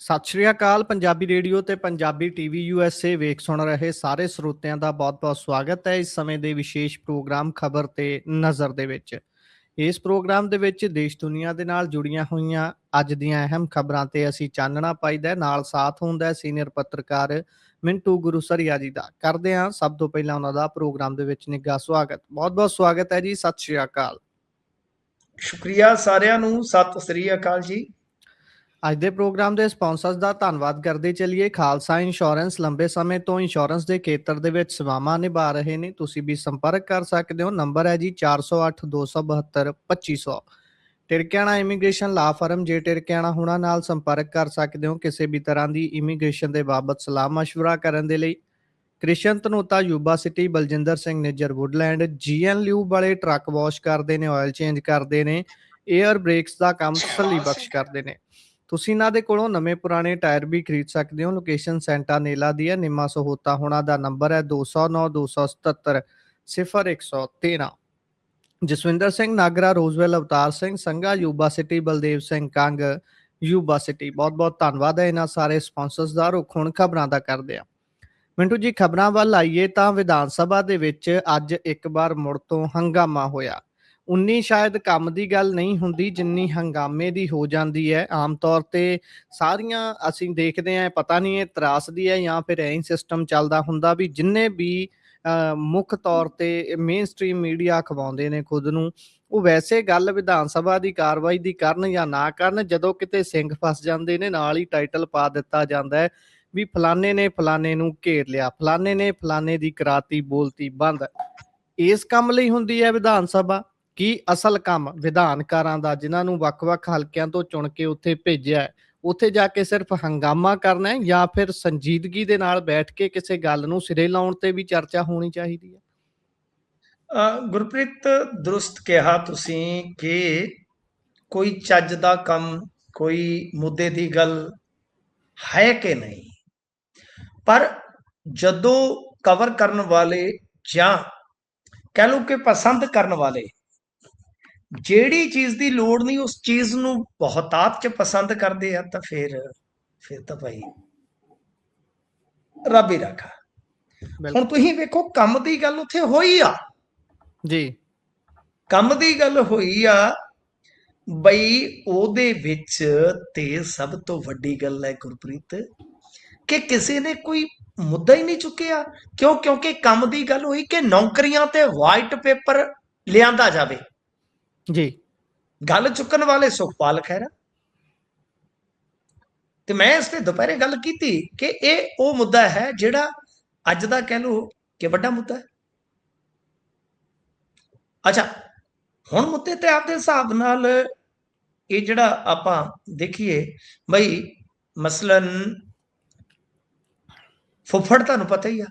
ਸਤਿ ਸ਼੍ਰੀ ਅਕਾਲ। ਪੰਜਾਬੀ ਰੇਡੀਓ ਤੇ Punjabi TV USA ਵੇਖ ਸੁਣ ਰਹੇ ਸਾਰੇ ਸਰੋਤਿਆਂ ਦਾ ਬਹੁਤ-ਬਹੁਤ ਸਵਾਗਤ ਹੈ ਇਸ ਸਮੇਂ ਦੇ ਵਿਸ਼ੇਸ਼ ਪ੍ਰੋਗਰਾਮ ਖਬਰ ਤੇ ਨਜ਼ਰ ਦੇ ਵਿੱਚ। ਇਸ ਪ੍ਰੋਗਰਾਮ ਦੇ ਵਿੱਚ ਦੇਸ਼ ਦੁਨੀਆ ਦੇ ਨਾਲ ਜੁੜੀਆਂ ਹੋਈਆਂ ਅੱਜ ਦੀਆਂ ਅਹਿਮ ਖਬਰਾਂ ਤੇ ਅਸੀਂ ਚਾਨਣਾ ਪਾਈਦਾ, ਨਾਲ ਸਾਥ ਹੁੰਦਾ ਸੀਨੀਅਰ ਪੱਤਰਕਾਰ ਮਿੰਟੂ ਗੁਰੂਸਰੀਆ ਜੀ ਦਾ। ਕਰਦੇ ਹਾਂ ਸਭ ਤੋਂ ਪਹਿਲਾਂ ਉਹਨਾਂ ਦਾ ਪ੍ਰੋਗਰਾਮ ਦੇ ਵਿੱਚ ਨਿੱਘਾ ਸਵਾਗਤ। ਬਹੁਤ-ਬਹੁਤ ਸਵਾਗਤ ਹੈ ਜੀ। ਸਤਿ ਸ਼੍ਰੀ ਅਕਾਲ। ਸ਼ੁਕਰੀਆ ਸਾਰਿਆਂ ਨੂੰ। ਸਤਿ ਸ੍ਰੀ ਅਕਾਲ ਜੀ। ਅੱਜ ਦੇ ਪ੍ਰੋਗਰਾਮ ਦੇ ਸਪਾਂਸਰਸ ਦਾ ਧੰਨਵਾਦ ਕਰਦੇ ਚੱਲੀਏ। ਖਾਲਸਾ ਇੰਸ਼ੋਰੈਂਸ ਲੰਬੇ ਸਮੇਂ ਤੋਂ ਇੰਸ਼ੋਰੈਂਸ ਦੇ ਖੇਤਰ ਦੇ ਵਿੱਚ ਸੇਵਾਵਾਂ ਨਿਭਾ ਰਹੇ ਨੇ। ਤੁਸੀਂ ਵੀ ਸੰਪਰਕ ਕਰ ਸਕਦੇ ਹੋ। ਨੰਬਰ ਹੈ ਜੀ 408 272 2500। ਟਿਰਕਿਆਣਾ ਇਮੀਗ੍ਰੇਸ਼ਨ ਲਾ ਫਰਮ ਜੇ ਟਿਰਕਿਆਣਾ ਹੁਣਾਂ ਨਾਲ ਸੰਪਰਕ ਕਰ ਸਕਦੇ ਹੋ ਕਿਸੇ ਵੀ ਤਰ੍ਹਾਂ ਦੀ ਇਮੀਗ੍ਰੇਸ਼ਨ ਦੇ ਬਾਬਤ ਸਲਾਹ ਮਸ਼ਵਰਾ ਕਰਨ ਦੇ ਲਈ। Krishan Dhanota Yuba City, Baljinder Singh Nijjar Woodland, GN lube ਵਾਲੇ ਟਰੱਕ ਵਾਸ਼ ਕਰਦੇ ਨੇ, ਆਇਲ ਚੇਂਜ ਕਰਦੇ ਨੇ, 에ਅਰ ਬ੍ਰੇਕਸ ਦਾ ਕੰਮ ਤਸੱਲੀ ਬਖਸ਼ ਕਰਦੇ ਨੇ। ਤੁਸੀਂ ਇਹਨਾਂ ਦੇ ਕੋਲੋਂ ਨਵੇਂ ਪੁਰਾਣੇ ਟਾਇਰ ਵੀ ਖਰੀਦ ਸਕਦੇ ਹੋ। ਲੋਕੇਸ਼ਨ ਸੈਂਟਾ ਨੇਲਾ ਦੀ ਹੈ। ਨਿੰਮਾ ਸਹੋਤਾ ਹੋਣਾ ਦਾ ਨੰਬਰ ਹੈ 209 277 0113। Jaswinder Singh Nagra, Roseville, Avtar Singh Sangha, Yuba City, Baldev Singh Kang, Yuba City. ਬਹੁਤ ਬਹੁਤ ਧੰਨਵਾਦ ਹੈ ਇਹਨਾਂ ਸਾਰੇ ਸਪਾਂਸਰਸ ਦਾ। ਰੁੱਖ ਹੁਣ ਖਬਰਾਂ ਦਾ ਕਰਦੇ ਆ। ਮਿੰਟੂ ਜੀ, ਖਬਰਾਂ ਵੱਲ ਆਈਏ ਤਾਂ ਵਿਧਾਨ ਸਭਾ ਦੇ ਵਿੱਚ ਅੱਜ ਇੱਕ ਵਾਰ ਮੁੜ ਤੋਂ ਹੰਗਾਮਾ ਹੋਇਆ। 19 ਸ਼ਾਇਦ ਕੰਮ ਦੀ ਗੱਲ ਨਹੀਂ ਹੁੰਦੀ ਜਿੰਨੀ ਹੰਗਾਮੇ ਦੀ ਹੋ ਜਾਂਦੀ ਹੈ। ਆਮ ਤੌਰ ਤੇ ਸਾਰੀਆਂ ਅਸੀਂ ਦੇਖਦੇ ਹਾਂ, ਪਤਾ ਨਹੀਂ ਇਹ ਤਰਾਸਦੀ ਹੈ ਜਾਂ ਫਿਰ ਐਂ ਸਿਸਟਮ ਚੱਲਦਾ ਹੁੰਦਾ ਵੀ ਜਿੰਨੇ ਵੀ ਮੁੱਖ ਤੌਰ ਤੇ ਮੇਨ ਸਟ੍ਰੀਮ ਮੀਡੀਆ ਅਖਵਾਉਂਦੇ ਨੇ ਖੁਦ ਨੂੰ, ਉਹ ਵੈਸੇ ਗੱਲ ਵਿਧਾਨ ਸਭਾ ਦੀ ਕਾਰਵਾਈ ਦੀ ਕਰਨ ਜਾਂ ਨਾ ਕਰਨ, ਜਦੋਂ ਕਿਤੇ ਸਿੰਘ ਫਸ ਜਾਂਦੇ ਨੇ ਨਾਲ ਹੀ ਟਾਈਟਲ ਪਾ ਦਿੱਤਾ ਜਾਂਦਾ ਹੈ ਵੀ ਫਲਾਣੇ ਨੇ ਫਲਾਣੇ ਨੂੰ ਘੇਰ ਲਿਆ, ਫਲਾਣੇ ਨੇ ਫਲਾਣੇ ਦੀ ਕਰਾਤੀ ਬੋਲਤੀ ਬੰਦ। ਇਸ ਕੰਮ ਲਈ ਹੁੰਦੀ ਹੈ ਵਿਧਾਨ ਸਭਾ? ਕੀ ਅਸਲ ਕੰਮ ਵਿਧਾਨਕਾਰਾਂ ਦਾ, ਜਿਨ੍ਹਾਂ ਨੂੰ ਵੱਖ-ਵੱਖ ਹਲਕਿਆਂ ਤੋਂ ਚੁਣ ਕੇ ਉੱਥੇ ਭੇਜਿਆ ਹੈ, ਉੱਥੇ ਜਾ ਕੇ ਸਿਰਫ ਹੰਗਾਮਾ ਕਰਨਾ ਹੈ ਜਾਂ ਫਿਰ ਸੰਜੀਦਗੀ ਦੇ ਨਾਲ ਬੈਠ ਕੇ ਕਿਸੇ ਗੱਲ ਨੂੰ ਸਿਰੇ ਲਾਉਣ ਤੇ ਵੀ ਚਰਚਾ ਹੋਣੀ ਚਾਹੀਦੀ ਹੈ? ਗੁਰਪ੍ਰੀਤ, ਦਰੁਸਤ ਕਿਹਾ ਤੁਸੀਂ ਕਿ ਕੋਈ ਚੱਜ ਦਾ ਕੰਮ, ਕੋਈ ਮੁੱਦੇ ਦੀ ਗੱਲ ਹੈ ਕਿ ਨਹੀਂ, ਪਰ ਜਦੋਂ ਕਵਰ ਕਰਨ ਵਾਲੇ ਜਾਂ ਕਹਿ ਲਓ ਕਿ ਪਸੰਦ ਕਰਨ ਵਾਲੇ ਜਿਹੜੀ ਚੀਜ਼ ਦੀ ਲੋੜ ਨਹੀਂ ਉਸ ਚੀਜ਼ ਨੂੰ ਬਹੁਤਾਤ ਚ ਪਸੰਦ ਕਰਦੇ ਆ ਤਾਂ ਫਿਰ ਤਾਂ ਭਾਈ ਰੱਬ ਹੀ ਰੱਖਾ। ਹੁਣ ਤੁਸੀਂ ਵੇਖੋ, ਕੰਮ ਦੀ ਗੱਲ ਉੱਥੇ ਹੋਈ ਆ ਜੀ, ਕੰਮ ਦੀ ਗੱਲ ਹੋਈ ਆ ਬਈ, ਉਹਦੇ ਵਿੱਚ ਤੇ ਸਭ ਤੋਂ ਵੱਡੀ ਗੱਲ ਹੈ ਗੁਰਪ੍ਰੀਤ ਕਿ ਕਿਸੇ ਨੇ ਕੋਈ ਮੁੱਦਾ ਹੀ ਨਹੀਂ ਚੁੱਕਿਆ। ਕਿਉਂਕਿ ਕੰਮ ਦੀ ਗੱਲ ਹੋਈ ਕਿ ਨੌਕਰੀਆਂ ਤੇ ਵਾਈਟ ਪੇਪਰ ਲਿਆਂਦਾ ਜਾਵੇ। ਜੀ, ਗੱਲ ਚੁੱਕਣ ਵਾਲੇ ਸੁਖਪਾਲ ਖਹਿਰਾ, ਤੇ ਮੈਂ ਇਸ ਤੇ ਦੁਪਹਿਰੇ ਗੱਲ ਕੀਤੀ ਕਿ ਇਹ ਉਹ ਮੁੱਦਾ ਹੈ ਜਿਹੜਾ ਅੱਜ ਦਾ ਕਹਿ ਲਓ ਕਿ ਵੱਡਾ ਮੁੱਦਾ ਹੈ। ਅੱਛਾ, ਹੁਣ ਮੁੱਦੇ ਤੇ ਆਪਦੇ ਹਿਸਾਬ ਨਾਲ ਇਹ ਜਿਹੜਾ ਆਪਾਂ ਦੇਖੀਏ ਬਈ, ਮਸਲਨ ਫੁੱਫੜ ਤੁਹਾਨੂੰ ਪਤਾ ਹੀ ਆ,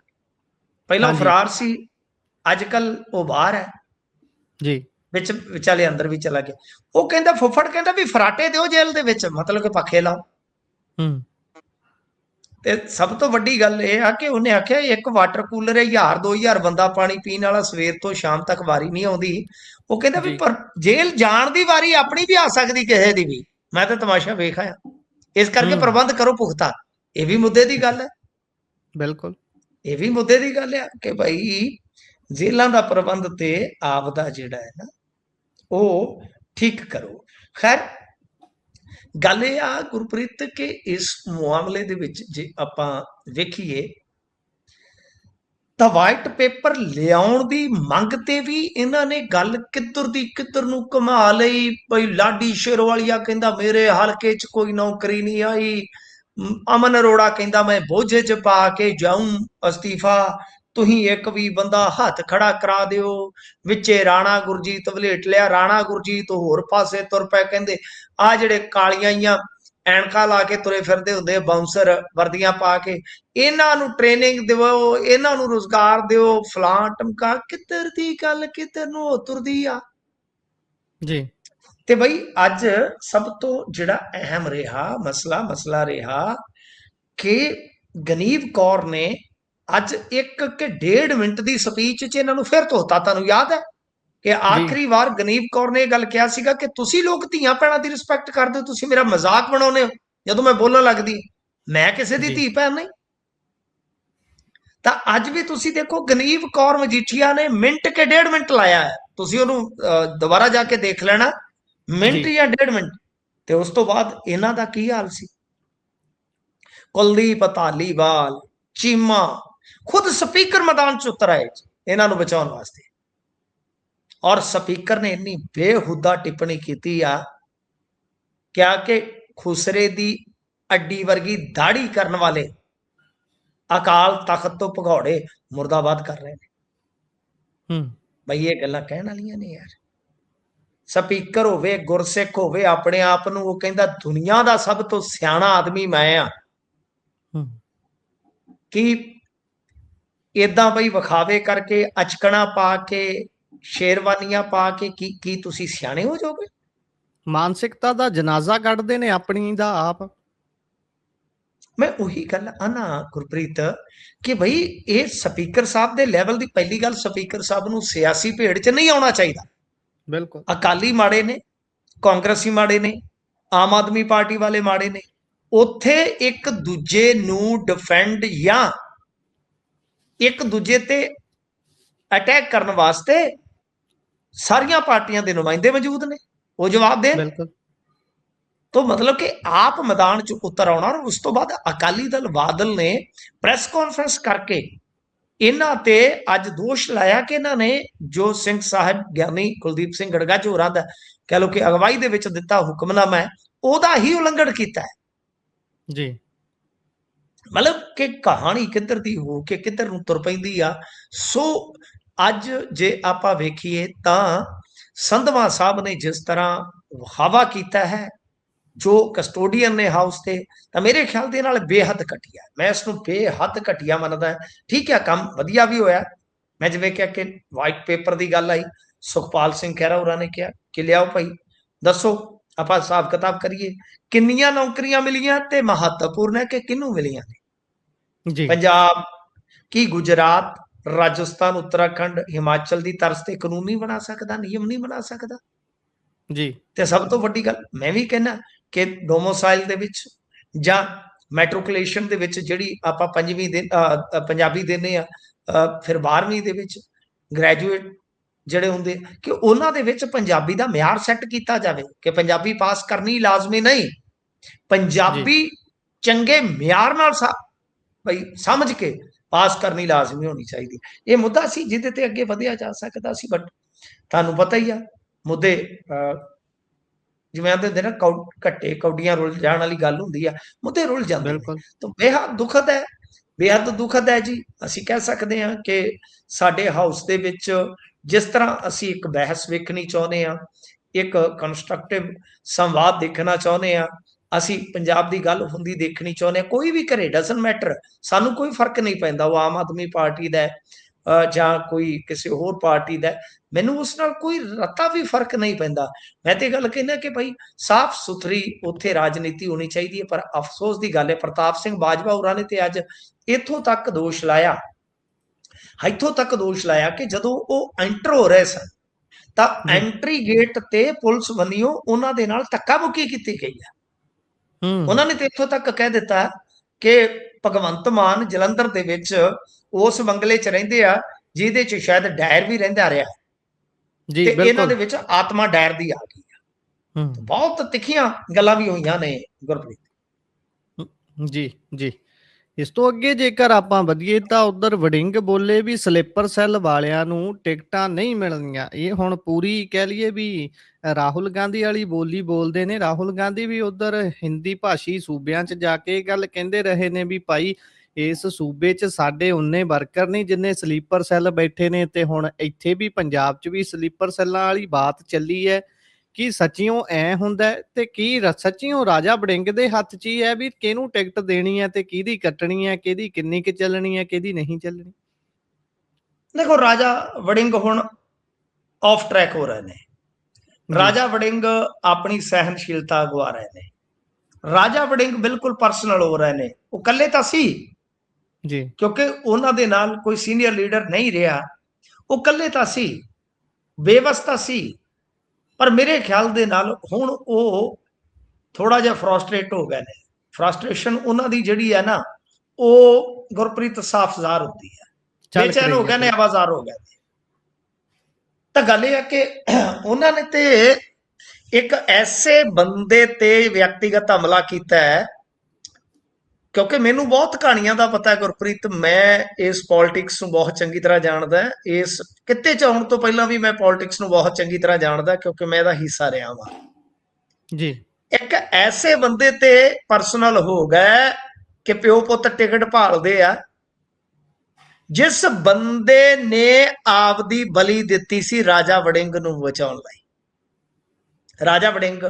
ਪਹਿਲਾਂ ਫਰਾਰ ਸੀ, ਅੱਜ ਕੱਲ ਉਹ ਬਾਹਰ ਹੈ ਜੀ, ਵਿੱਚ ਵਿਚਾਲੇ ਅੰਦਰ ਵੀ ਚਲਾ ਗਿਆ। ਉਹ ਕਹਿੰਦਾ, ਫੁੱਫੜ ਕਹਿੰਦਾ ਵੀ ਫਰਾਟੇ ਦਿਓ ਜੇਲ੍ਹ ਦੇ ਵਿੱਚ, ਮਤਲਬ ਕਿ ਪੱਖੇ ਲਾਓ। ਤੇ ਸਭ ਤੋਂ ਵੱਡੀ ਗੱਲ ਇਹ ਆ ਕਿ ਉਹਨੇ ਆਖਿਆ ਇੱਕ ਵਾਟਰ ਕੂਲਰ ਹੈ, 1000-2000 ਬੰਦਾ ਪਾਣੀ ਪੀਣ ਵਾਲਾ, ਸਵੇਰ ਤੋਂ ਸ਼ਾਮ ਤੱਕ ਵਾਰੀ ਨਹੀਂ ਆਉਂਦੀ। ਉਹ ਕਹਿੰਦਾ ਵੀ ਪਰ ਜੇਲ੍ਹ ਜਾਣ ਦੀ ਵਾਰੀ ਆਪਣੀ ਵੀ ਆ ਸਕਦੀ ਕਿਸੇ ਦੀ ਵੀ, ਮੈਂ ਤਾਂ ਤਮਾਸ਼ਾ ਵੇਖ ਆਇਆ, ਇਸ ਕਰਕੇ ਪ੍ਰਬੰਧ ਕਰੋ ਪੁਖਤਾ। ਇਹ ਵੀ ਮੁੱਦੇ ਦੀ ਗੱਲ ਹੈ। ਬਿਲਕੁਲ, ਇਹ ਵੀ ਮੁੱਦੇ ਦੀ ਗੱਲ ਆ ਕਿ ਭਾਈ ਜੇਲ੍ਹਾਂ ਦਾ ਪ੍ਰਬੰਧ ਤੇ ਆਪ ਦਾ ਜਿਹੜਾ ਹੈ ਨਾ ਉਹ ਠੀਕ ਕਰੋ। ਖੈਰ, ਗੱਲ ਇਹ ਆ ਗੁਰਪ੍ਰੀਤ ਕਿ ਇਸ ਮਾਮਲੇ ਦੇ ਵਿੱਚ ਜੇ ਆਪਾਂ ਵੇਖੀਏ ਤਾਂ ਵਾਈਟ ਪੇਪਰ ਲਿਆਉਣ ਦੀ ਮੰਗ ਤੇ ਵੀ ਇਹਨਾਂ ਨੇ ਗੱਲ ਕਿੱਧਰ ਦੀ ਕਿੱਧਰ ਨੂੰ ਘੁਮਾ ਲਈ। ਬਈ ਲਾਡੀ ਸ਼ੇਰਵਾਲੀਆ ਕਹਿੰਦਾ ਮੇਰੇ ਹਲਕੇ 'ਚ ਕੋਈ ਨੌਕਰੀ ਨਹੀਂ ਆਈ, ਅਮਨ ਅਰੋੜਾ ਕਹਿੰਦਾ ਮੈਂ ਬੋਝੇ 'ਚ ਪਾ ਕੇ ਜਾਊਂ ਅਸਤੀਫਾ, ਤੁਸੀਂ ਇੱਕ ਵੀ ਬੰਦਾ ਹੱਥ ਖੜਾ ਕਰਾ ਦਿਓ। ਵਿੱਚੇ ਰਾਣਾ ਗੁਰਜੀਤ ਵਲੇਟ ਲਿਆ, ਰਾਣਾ ਗੁਰਜੀਤ ਹੋਰ ਪਾਸੇ ਤੁਰ ਪਏ, ਕਹਿੰਦੇ ਆ ਜਿਹੜੇ ਕਾਲੀਆਂ ਜਿਹੀਆਂ ਐਨਕਾਂ ਲਾ ਕੇ ਤੁਰੇ ਫਿਰਦੇ ਹੁੰਦੇ ਬਾਉਂਸਰ ਵਰਦੀਆਂ ਪਾ ਕੇ, ਇਹਨਾਂ ਨੂੰ ਟ੍ਰੇਨਿੰਗ ਦਿਓ, ਇਹਨਾਂ ਨੂੰ ਰੁਜ਼ਗਾਰ ਦਿਓ, ਫਲਾਂ ਟਮਕਾ। ਕਿੱਧਰ ਦੀ ਗੱਲ ਕਿੱਧਰ ਨੂੰ ਤੁਰਦੀ ਆ ਜੀ। ਤੇ ਬਈ ਅੱਜ ਸਭ ਤੋਂ ਜਿਹੜਾ ਅਹਿਮ ਰਿਹਾ ਮਸਲਾ ਰਿਹਾ ਕਿ ਗਨੀਵ ਕੌਰ ਨੇ ਅੱਜ 1 ਕਿ 1.5 ਮਿੰਟ ਦੀ ਸਪੀਚ 'ਚ ਇਹਨਾਂ ਨੂੰ ਫਿਰ ਧੋਤਾ। ਤੁਹਾਨੂੰ ਯਾਦ ਹੈ ਕਿ ਆਖਰੀ ਵਾਰ ਗਨੀਵ ਕੌਰ ਨੇ ਇਹ ਗੱਲ ਕਿਹਾ ਸੀਗਾ ਕਿ ਤੁਸੀਂ ਲੋਕ ਧੀਆਂ ਭੈਣਾਂ ਦੀ ਰਿਸਪੈਕਟ ਕਰਦੇ ਹੋ, ਤੁਸੀਂ ਮੇਰਾ ਮਜ਼ਾਕ ਬਣਾਉਂਦੇ ਹੋ। ਜਦੋਂ ਮੈਂ ਬੋਲਣ ਲੱਗਦੀ, ਮੈਂ ਕਿਸੇ ਦੀ ਜੀ ਧੀ ਭੈਣ ਨਹੀਂ। ਤਾਂ ਅੱਜ ਵੀ ਤੁਸੀਂ ਦੇਖੋ ਗਨੀਵ ਕੌਰ ਮਜੀਠੀਆ ਨੇ ਮਿੰਟ ਕੇ 1.5 ਮਿੰਟ ਲਾਇਆ ਹੈ, ਤੁਸੀਂ ਉਹਨੂੰ ਦੁਬਾਰਾ ਜਾ ਕੇ ਦੇਖ ਲੈਣਾ, ਮਿੰਟ ਜੀ ਜਾਂ 1.5 ਮਿੰਟ। ਤੇ ਉਸ ਤੋਂ ਬਾਅਦ ਇਹਨਾਂ ਦਾ ਕੀ ਹਾਲ ਸੀ? ਕੁਲਦੀਪ ਧਾਲੀਵਾਲ, ਚੀਮਾ, ਖੁਦ ਸਪੀਕਰ ਮੈਦਾਨ ਚ ਉਤਰ ਆਏ ਇਹਨਾਂ ਨੂੰ ਬਚਾਉਣ ਵਾਸਤੇ। ਔਰ ਸਪੀਕਰ ਨੇ ਇੰਨੀ ਬੇਹੁਦਾ ਟਿੱਪਣੀ ਕੀਤੀ ਆ, ਕਿਹਾ ਕਿ ਖੁਸਰੇ ਦੀ ਅੱਡੀ ਵਰਗੀ ਦਾੜੀ ਕਰਨ ਵਾਲੇ ਅਕਾਲ ਤਖਤ ਤੋਂ ਭਗੌੜੇ ਮੁਰਦਾਬਾਦ ਕਰ ਰਹੇ ਨੇ। ਬਈ ਇਹ ਗੱਲਾਂ ਕਹਿਣ ਵਾਲੀਆਂ ਨੇ ਯਾਰ। ਸਪੀਕਰ ਹੋਵੇ, ਗੁਰਸਿੱਖ ਹੋਵੇ, ਆਪਣੇ ਆਪ ਨੂੰ ਉਹ ਕਹਿੰਦਾ ਦੁਨੀਆ ਦਾ ਸਭ ਤੋਂ ਸਿਆਣਾ ਆਦਮੀ ਮੈਂ ਆ। ਕੀ ਇਦਾਂ ਬਈ ਵਿਖਾਵੇ ਕਰਕੇ, ਅਚਕਣਾ ਪਾ ਕੇ, ਸ਼ੇਰਵਾਨੀਆਂ ਪਾ ਕੇ ਕੀ ਤੁਸੀਂ ਸਿਆਣੇ ਹੋ ਜਾਓਗੇ? ਮਾਨਸਿਕਤਾ ਦਾ ਜਨਾਜ਼ਾ ਕੱਢਦੇ ਨੇ ਆਪਣੀ ਦਾ ਆਪ। ਮੈਂ ਉਹੀ ਗੱਲ ਆਨਾ ਗੁਰਪ੍ਰੀਤ ਕਿ ਬਈ ਇਹ ਸਪੀਕਰ ਸਾਹਿਬ ਦੇ ਲੈਵਲ ਦੀ ਪਹਿਲੀ ਗੱਲ, ਸਪੀਕਰ ਸਾਹਿਬ ਨੂੰ ਸਿਆਸੀ ਭੇਡ 'ਚ ਨਹੀਂ ਆਉਣਾ ਚਾਹੀਦਾ। ਬਿਲਕੁਲ ਅਕਾਲੀ ਮਾੜੇ ਨੇ, ਕਾਂਗਰਸੀ ਮਾੜੇ ਨੇ, ਆਮ ਆਦਮੀ ਪਾਰਟੀ ਵਾਲੇ ਮਾੜੇ ਨੇ। ਉੱਥੇ ਇੱਕ ਦੂਜੇ ਨੂੰ ਡਿਫੈਂਡ ਜਾਂ ਇੱਕ ਦੂਜੇ ਤੇ ਅਟੈਕ ਕਰਨ ਵਾਸਤੇ ਸਾਰੀਆਂ ਪਾਰਟੀਆਂ ਦੇ ਨੁਮਾਇੰਦੇ ਮੌਜੂਦ ਨੇ, ਉਹ ਜਵਾਬ ਦੇਣ। ਬਿਲਕੁਲ। तो मतलब कि आप मैदान च उतर आना। और उस तो बाद अकाली दल बादल ने प्रेस कॉन्फ्रेंस करके इन्हां ते अज दोष लाया कि इन्हां ने जो सिंह साहब ज्ञानी कुलदीप सिंह गड़गज होरां दा कह लो कि अगवाई दे विच दिता हुक्मनामा है, ओहदा ही उलंघन कीता है जी। मतलब कि कहानी किधर दी हो के किधर नूं तुर पैंदी आ। सो अज जे आपां वेखीए तां संधवा साहब ने जिस तरह हवा कीता है जो कस्टोडियन ने हाउस से, तो मेरे ख्याल दे नाल बेहद घटिया, मैं इसनूं बेहद घटिया मनदा है। ठीक है, काम वधिया भी होया। मैं जिवें कहा कि वाइट पेपर की गल आई, सुखपाल सिंह खैरा होरां ने कहा कि लियाओ भाई दसो, आपां हिसाब किताब करिए किन्नियां नौकरियां मिलियां ते महत्वपूर्ण है कि किनूं मिलियां ने। पंजाब की गुजरात, राजस्थान, उत्तराखंड, हिमाचल की तरस ते कानून नहीं बना सकता, नियम नहीं बना सकता जी। ते सब तो वड्डी गल मैं भी कहना कि डोमोसाइल दे विच जां मैट्रिकुलेशन दे विच जिहड़ी आपां पंजवीं दे पंजाबी देने आ, फिर 12वीं दे विच ग्रैजुएट ਜਿਹੜੇ ਹੁੰਦੇ ਕਿ ਉਹਨਾਂ ਦੇ ਵਿੱਚ ਪੰਜਾਬੀ ਦਾ ਮਿਆਰ ਸੈੱਟ ਕੀਤਾ ਜਾਵੇ ਕਿ ਪੰਜਾਬੀ ਪਾਸ ਕਰਨੀ ਲਾਜ਼ਮੀ ਨਹੀਂ, ਪੰਜਾਬੀ ਚੰਗੇ ਮਿਆਰ ਨਾਲ ਬਈ ਸਮਝ ਕੇ ਪਾਸ ਕਰਨੀ ਲਾਜ਼ਮੀ ਹੋਣੀ ਚਾਹੀਦੀ। ਇਹ ਮੁੱਦਾ ਸੀ ਜਿਹਦੇ ਤੇ ਅੱਗੇ ਵਧਿਆ ਜਾ ਸਕਦਾ ਸੀ, ਬਟ ਤੁਹਾਨੂੰ ਪਤਾ ਹੀ ਆ ਮੁੱਦੇ ਜਿਵੇਂ ਆਂਦੇ ਹੁੰਦੇ ਨਾ ਘੱਟੇ ਕੌਡੀਆਂ ਰੁਲ ਜਾਣ ਵਾਲੀ ਗੱਲ ਹੁੰਦੀ ਆ, ਮੁੱਦੇ ਰੁਲ ਜਾਂਦੇ ਨੇ। ਤਾਂ ਬੇਹੱਦ ਦੁਖਦ ਹੈ, ਬੇਹੱਦ ਦੁਖਦ ਹੈ ਜੀ। ਅਸੀਂ ਕਹਿ ਸਕਦੇ ਹਾਂ ਕਿ ਸਾਡੇ ਹਾਊਸ ਦੇ ਵਿੱਚ जिस तरह असी एक बहस वेखनी चाहते हैं, एक कंस्ट्रक्टिव संवाद देखना चाहते हैं, असी पंजाब की गल हुंदी देखनी चाहते हैं, कोई भी करे डजन मैटर, सानू कोई फर्क नहीं पैंदा वो आम आदमी पार्टी दा जां कोई किसी होर पार्टी दा, मैनू उस नाल कोई रत्ता भी फर्क नहीं पैंदा। मैं तो गल कहना कि भाई साफ सुथरी उत्थे राजनीति होनी चाहिए। पर अफसोस की गल है प्रताप सिंह बाजवा होरां ने ते अज इत्थों तक दोष लाया, ਇੱਥੋਂ तक दोष लाया कि ਜਦੋਂ ਉਹ ਐਂਟਰ ਹੋ ਰਹੇ ਸਨ ਤਾਂ ਐਂਟਰੀ ਗੇਟ ਤੇ ਪੁਲਿਸ ਵੱਲੋਂ ਉਹਨਾਂ ਦੇ ਨਾਲ ਧੱਕਾ ਮੁੱਕੀ ਕੀਤੀ ਗਈ ਹੈ। ਉਹਨਾਂ ਨੇ ਤੇ ਇੱਥੋਂ ਤੱਕ ਕਹਿ ਦਿੱਤਾ ਕਿ ਭਗਵੰਤ ਮਾਨ ਜਲੰਧਰ ਦੇ ਵਿੱਚ ਉਸ ਬੰਗਲੇ 'ਚ ਰਹਿੰਦੇ ਆ ਜਿਹਦੇ 'ਚ ਸ਼ਾਇਦ ਡਾਇਰ ਵੀ ਰਹਿੰਦਾ ਰਿਹਾ ਜੀ। ਤੇ ਇਹਨਾਂ ਦੇ ਵਿੱਚ ਆਤਮਾ ਡਾਇਰ ਦੀ ਆ ਗਈ ਆ। ਬਹੁਤ ਤਿੱਖੀਆਂ ਗੱਲਾਂ ਵੀ ਹੋਈਆਂ ਨੇ ਗੁਰਪ੍ਰੀਤ ਜੀ ਜੀ। ਇਸ ਤੋਂ ਅੱਗੇ ਜੇਕਰ ਆਪਾਂ ਵਧੀਏ ਤਾਂ ਉਧਰ ਵੜਿੰਗ ਬੋਲੇ ਵੀ ਸਲੀਪਰ ਸੈੱਲ ਵਾਲਿਆਂ ਨੂੰ ਟਿਕਟਾਂ ਨਹੀਂ ਮਿਲਣੀਆਂ। ਇਹ ਹੁਣ ਪੂਰੀ ਕਹਿ ਲਈਏ ਵੀ ਰਾਹੁਲ ਗਾਂਧੀ ਵਾਲੀ ਬੋਲੀ ਬੋਲਦੇ ਨੇ। ਰਾਹੁਲ ਗਾਂਧੀ ਵੀ ਉਧਰ ਹਿੰਦੀ ਭਾਸ਼ੀ ਸੂਬਿਆਂ 'ਚ ਜਾ ਕੇ ਗੱਲ ਕਹਿੰਦੇ ਰਹੇ ਨੇ ਵੀ ਭਾਈ ਇਸ ਸੂਬੇ 'ਚ ਸਾਡੇ ਉਨੇ ਵਰਕਰ ਨਹੀਂ ਜਿੰਨੇ ਸਲੀਪਰ ਸੈੱਲ ਬੈਠੇ ਨੇ। ਤੇ ਹੁਣ ਇੱਥੇ ਵੀ ਪੰਜਾਬ 'ਚ ਵੀ ਸਲੀਪਰ ਸੈੱਲਾਂ ਵਾਲੀ ਬਾਤ ਚੱਲੀ ਹੈ ਕਿ ਸੱਚੀਓ ਐ ਹੁੰਦਾ ਤੇ ਕੀ ਸੱਚੀਓ ਰਾਜਾ ਵੜਿੰਗ ਦੇ ਹੱਥ 'ਚ ਹੀ ਹੈ ਵੀ ਕਿਹਨੂੰ ਟਿਕਟ ਦੇਣੀ ਹੈ ਤੇ ਕਿਹਦੀ ਕੱਟਣੀ ਹੈ, ਕਿਹਦੀ ਕਿੰਨੀ ਕੁ ਚੱਲਣੀ ਹੈ, ਕਿਹਦੀ ਨਹੀਂ ਚੱਲਣੀ। ਦੇਖੋ ਰਾਜਾ ਵੜਿੰਗ ਹੁਣ ਆਫ ਟਰੈਕ ਹੋ ਰਹੇ ਨੇ। ਰਾਜਾ ਵੜਿੰਗ ਆਪਣੀ ਸਹਿਨਸ਼ੀਲਤਾ ਗਵਾ ਰਹੇ ਨੇ। ਰਾਜਾ ਵੜਿੰਗ ਬਿਲਕੁਲ ਪਰਸਨਲ ਹੋ ਰਹੇ ਨੇ। ਉਹ ਇਕੱਲੇ ਤਾਂ ਸੀ ਜੀ ਕਿਉਂਕਿ ਉਹਨਾਂ ਦੇ ਨਾਲ ਕੋਈ ਸੀਨੀਅਰ ਲੀਡਰ ਨਹੀਂ ਰਿਹਾ। ਉਹ ਇਕੱਲੇ ਤਾਂ ਸੀ, ਬੇਵਸਤਾ ਸੀ। पर मेरे ख्याल दे नाल हुण वो थोड़ा जिहा फ्रस्ट्रेट हो गए ने ਫਰਸਟ੍ਰੇਸ਼ਨ ਉਹਨਾਂ ਦੀ ਜਿਹੜੀ ਹੈ ਨਾ, ਉਹ ਗੁਰਪ੍ਰੀਤ ਸਾਫ਼ ਜ਼ਾਹਰ ਹੁੰਦੀ ਹੈ। ਬੇਚੈਨ ਹੋ ਗਏ ਨੇ, ਆਵਾਜ਼ਾਰ ਹੋ ਗਏ। ਤਾਂ ਗੱਲ ਇਹ ਹੈ ਕਿ ਉਹਨਾਂ ਨੇ ਤੇ ਇੱਕ ਐਸੇ ਬੰਦੇ ਤੇ ਵਿਅਕਤੀਗਤ ਹਮਲਾ ਕੀਤਾ ਹੈ, ਕਿਉਂਕਿ ਮੈਨੂੰ ਬਹੁਤ ਕਹਾਣੀਆਂ ਦਾ ਪਤਾ ਹੈ ਗੁਰਪ੍ਰੀਤ। ਮੈਂ ਇਸ ਪੋਲਿਟਿਕਸ ਨੂੰ ਬਹੁਤ ਚੰਗੀ ਤਰ੍ਹਾਂ ਜਾਣਦਾ, ਇਸ ਕਿੱਤੇ 'ਚ ਆਉਣ ਤੋਂ ਪਹਿਲਾਂ ਵੀ ਮੈਂ ਪੋਲਿਟਿਕਸ ਨੂੰ ਬਹੁਤ ਚੰਗੀ ਤਰ੍ਹਾਂ ਜਾਣਦਾ, ਕਿਉਂਕਿ ਮੈਂ ਇਹਦਾ ਹਿੱਸਾ ਰਿਹਾ ਵਾਂ ਜੀ। ਇੱਕ ਐਸੇ ਬੰਦੇ ਤੇ ਪਰਸਨਲ ਹੋ ਗਿਆ ਕਿ ਪਿਓ ਪੁੱਤ ਟਿਕਟ ਭਾਲਦੇ ਆ, ਜਿਸ ਬੰਦੇ ਨੇ ਆਪਦੀ ਬਲੀ ਦਿੱਤੀ ਸੀ ਰਾਜਾ ਵੜਿੰਗ ਨੂੰ ਬਚਾਉਣ ਲਈ। ਰਾਜਾ ਵੜਿੰਗ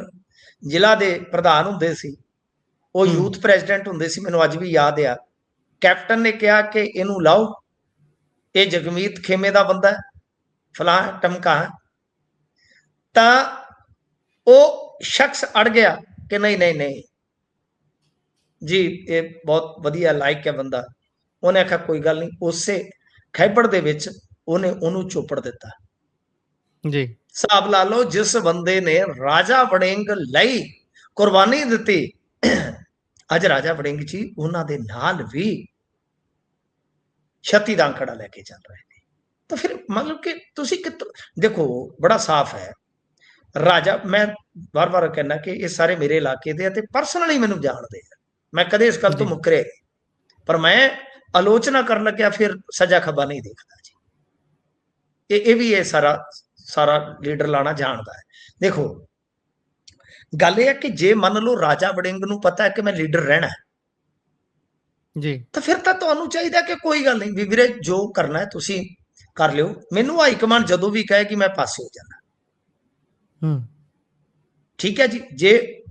ਜ਼ਿਲ੍ਹਾ ਦੇ ਪ੍ਰਧਾਨ ਹੁੰਦੇ ਸੀ, ਉਹ ਯੂਥ ਪ੍ਰੈਜ਼ੀਡੈਂਟ ਹੁੰਦੇ ਸੀ, ਮੈਨੂੰ ਅੱਜ ਵੀ ਯਾਦ ਆ। ਕੈਪਟਨ ਨੇ ਕਿਹਾ ਕਿ ਇਹਨੂੰ ਲਾਓ, ਇਹ ਜਗਮੀਤ ਖੇਮੇ ਦਾ ਬੰਦਾ ਹੈ, ਫਲਾਂ ਟਮਕਾ। ਤਾਂ ਉਹ ਸ਼ਖਸ ਅੜ ਗਿਆ ਕਿ ਨਹੀਂ ਨਹੀਂ ਨਹੀਂ ਜੀ, ਇਹ ਬਹੁਤ ਵਧੀਆ ਲਾਇਕ ਹੈ ਬੰਦਾ। ਉਹਨੇ ਆਖਿਆ ਕੋਈ ਗੱਲ ਨਹੀਂ, ਉਸੇ ਖੈਬੜ ਦੇ ਵਿੱਚ ਉਹਨੇ ਉਹਨੂੰ ਚੋਪੜ ਦਿੱਤਾ ਜੀ। ਹਿਸਾਬ ਲਾ ਲਓ, ਜਿਸ ਬੰਦੇ ਨੇ ਰਾਜਾ ਵੜਿੰਗ ਲਈ ਕੁਰਬਾਨੀ ਦਿੱਤੀ, ਅੱਜ ਰਾਜਾ ਵੜਿੰਗ ਜੀ ਉਹਨਾਂ ਦੇ ਨਾਲ ਵੀ 36 ਦਾ ਅੰਕੜਾ ਲੈ ਕੇ ਚੱਲ ਰਹੇ ਨੇ। ਤਾਂ ਫਿਰ ਮਤਲਬ ਕਿ ਤੁਸੀਂ ਦੇਖੋ, ਬੜਾ ਸਾਫ਼ ਹੈ। ਰਾਜਾ, ਮੈਂ ਵਾਰ-ਵਾਰ ਕਹਿੰਦਾ ਕਿ ਇਹ ਸਾਰੇ ਮੇਰੇ ਇਲਾਕੇ ਦੇ ਆ ਤੇ ਪਰਸਨਲੀ ਮੈਨੂੰ ਜਾਣਦੇ ਆ, ਮੈਂ ਕਦੇ ਇਸ ਗੱਲ ਤੋਂ ਮੁੱਕਰੇ, ਪਰ ਮੈਂ ਆਲੋਚਨਾ ਕਰਨ ਲੱਗਿਆ ਫਿਰ ਸਜ਼ਾ ਖੱਬਾ ਨਹੀਂ ਦੇਖਦਾ ਜੀ। ਇਹ ਵੀ ਇਹ ਸਾਰਾ ਲੀਡਰ ਲਾਣਾ ਜਾਣਦਾ ਹੈ। ਦੇਖੋ ਗੱਲ ਇਹ ਹੈ ਕਿ ਜੇ ਮੰਨ ਲਓ ਰਾਜਾ ਵੜਿੰਗ ਨੂੰ ਪਤਾ ਹੈ ਕਿ ਮੈਂ ਲੀਡਰ ਰਹਿਣਾ ਜੀ, ਤਾਂ ਫਿਰ ਤਾਂ ਤੁਹਾਨੂੰ ਚਾਹੀਦਾ ਕਿ ਕੋਈ ਗੱਲ ਨਹੀਂ ਵੀ ਵੀਰੇ, ਜੋ ਕਰਨਾ ਹੈ ਤੁਸੀਂ ਕਰ ਲਿਓ। ਮੈਨੂੰ ਹਾਈ ਕਮਾਂਡ ਜਦੋਂ ਵੀ ਕਹੇ ਕਿ ਮੈਂ ਪਾਸੇ ਹੋ ਜਾਣਾ, ਠੀਕ ਹੈ ਜੀ। ਜੇ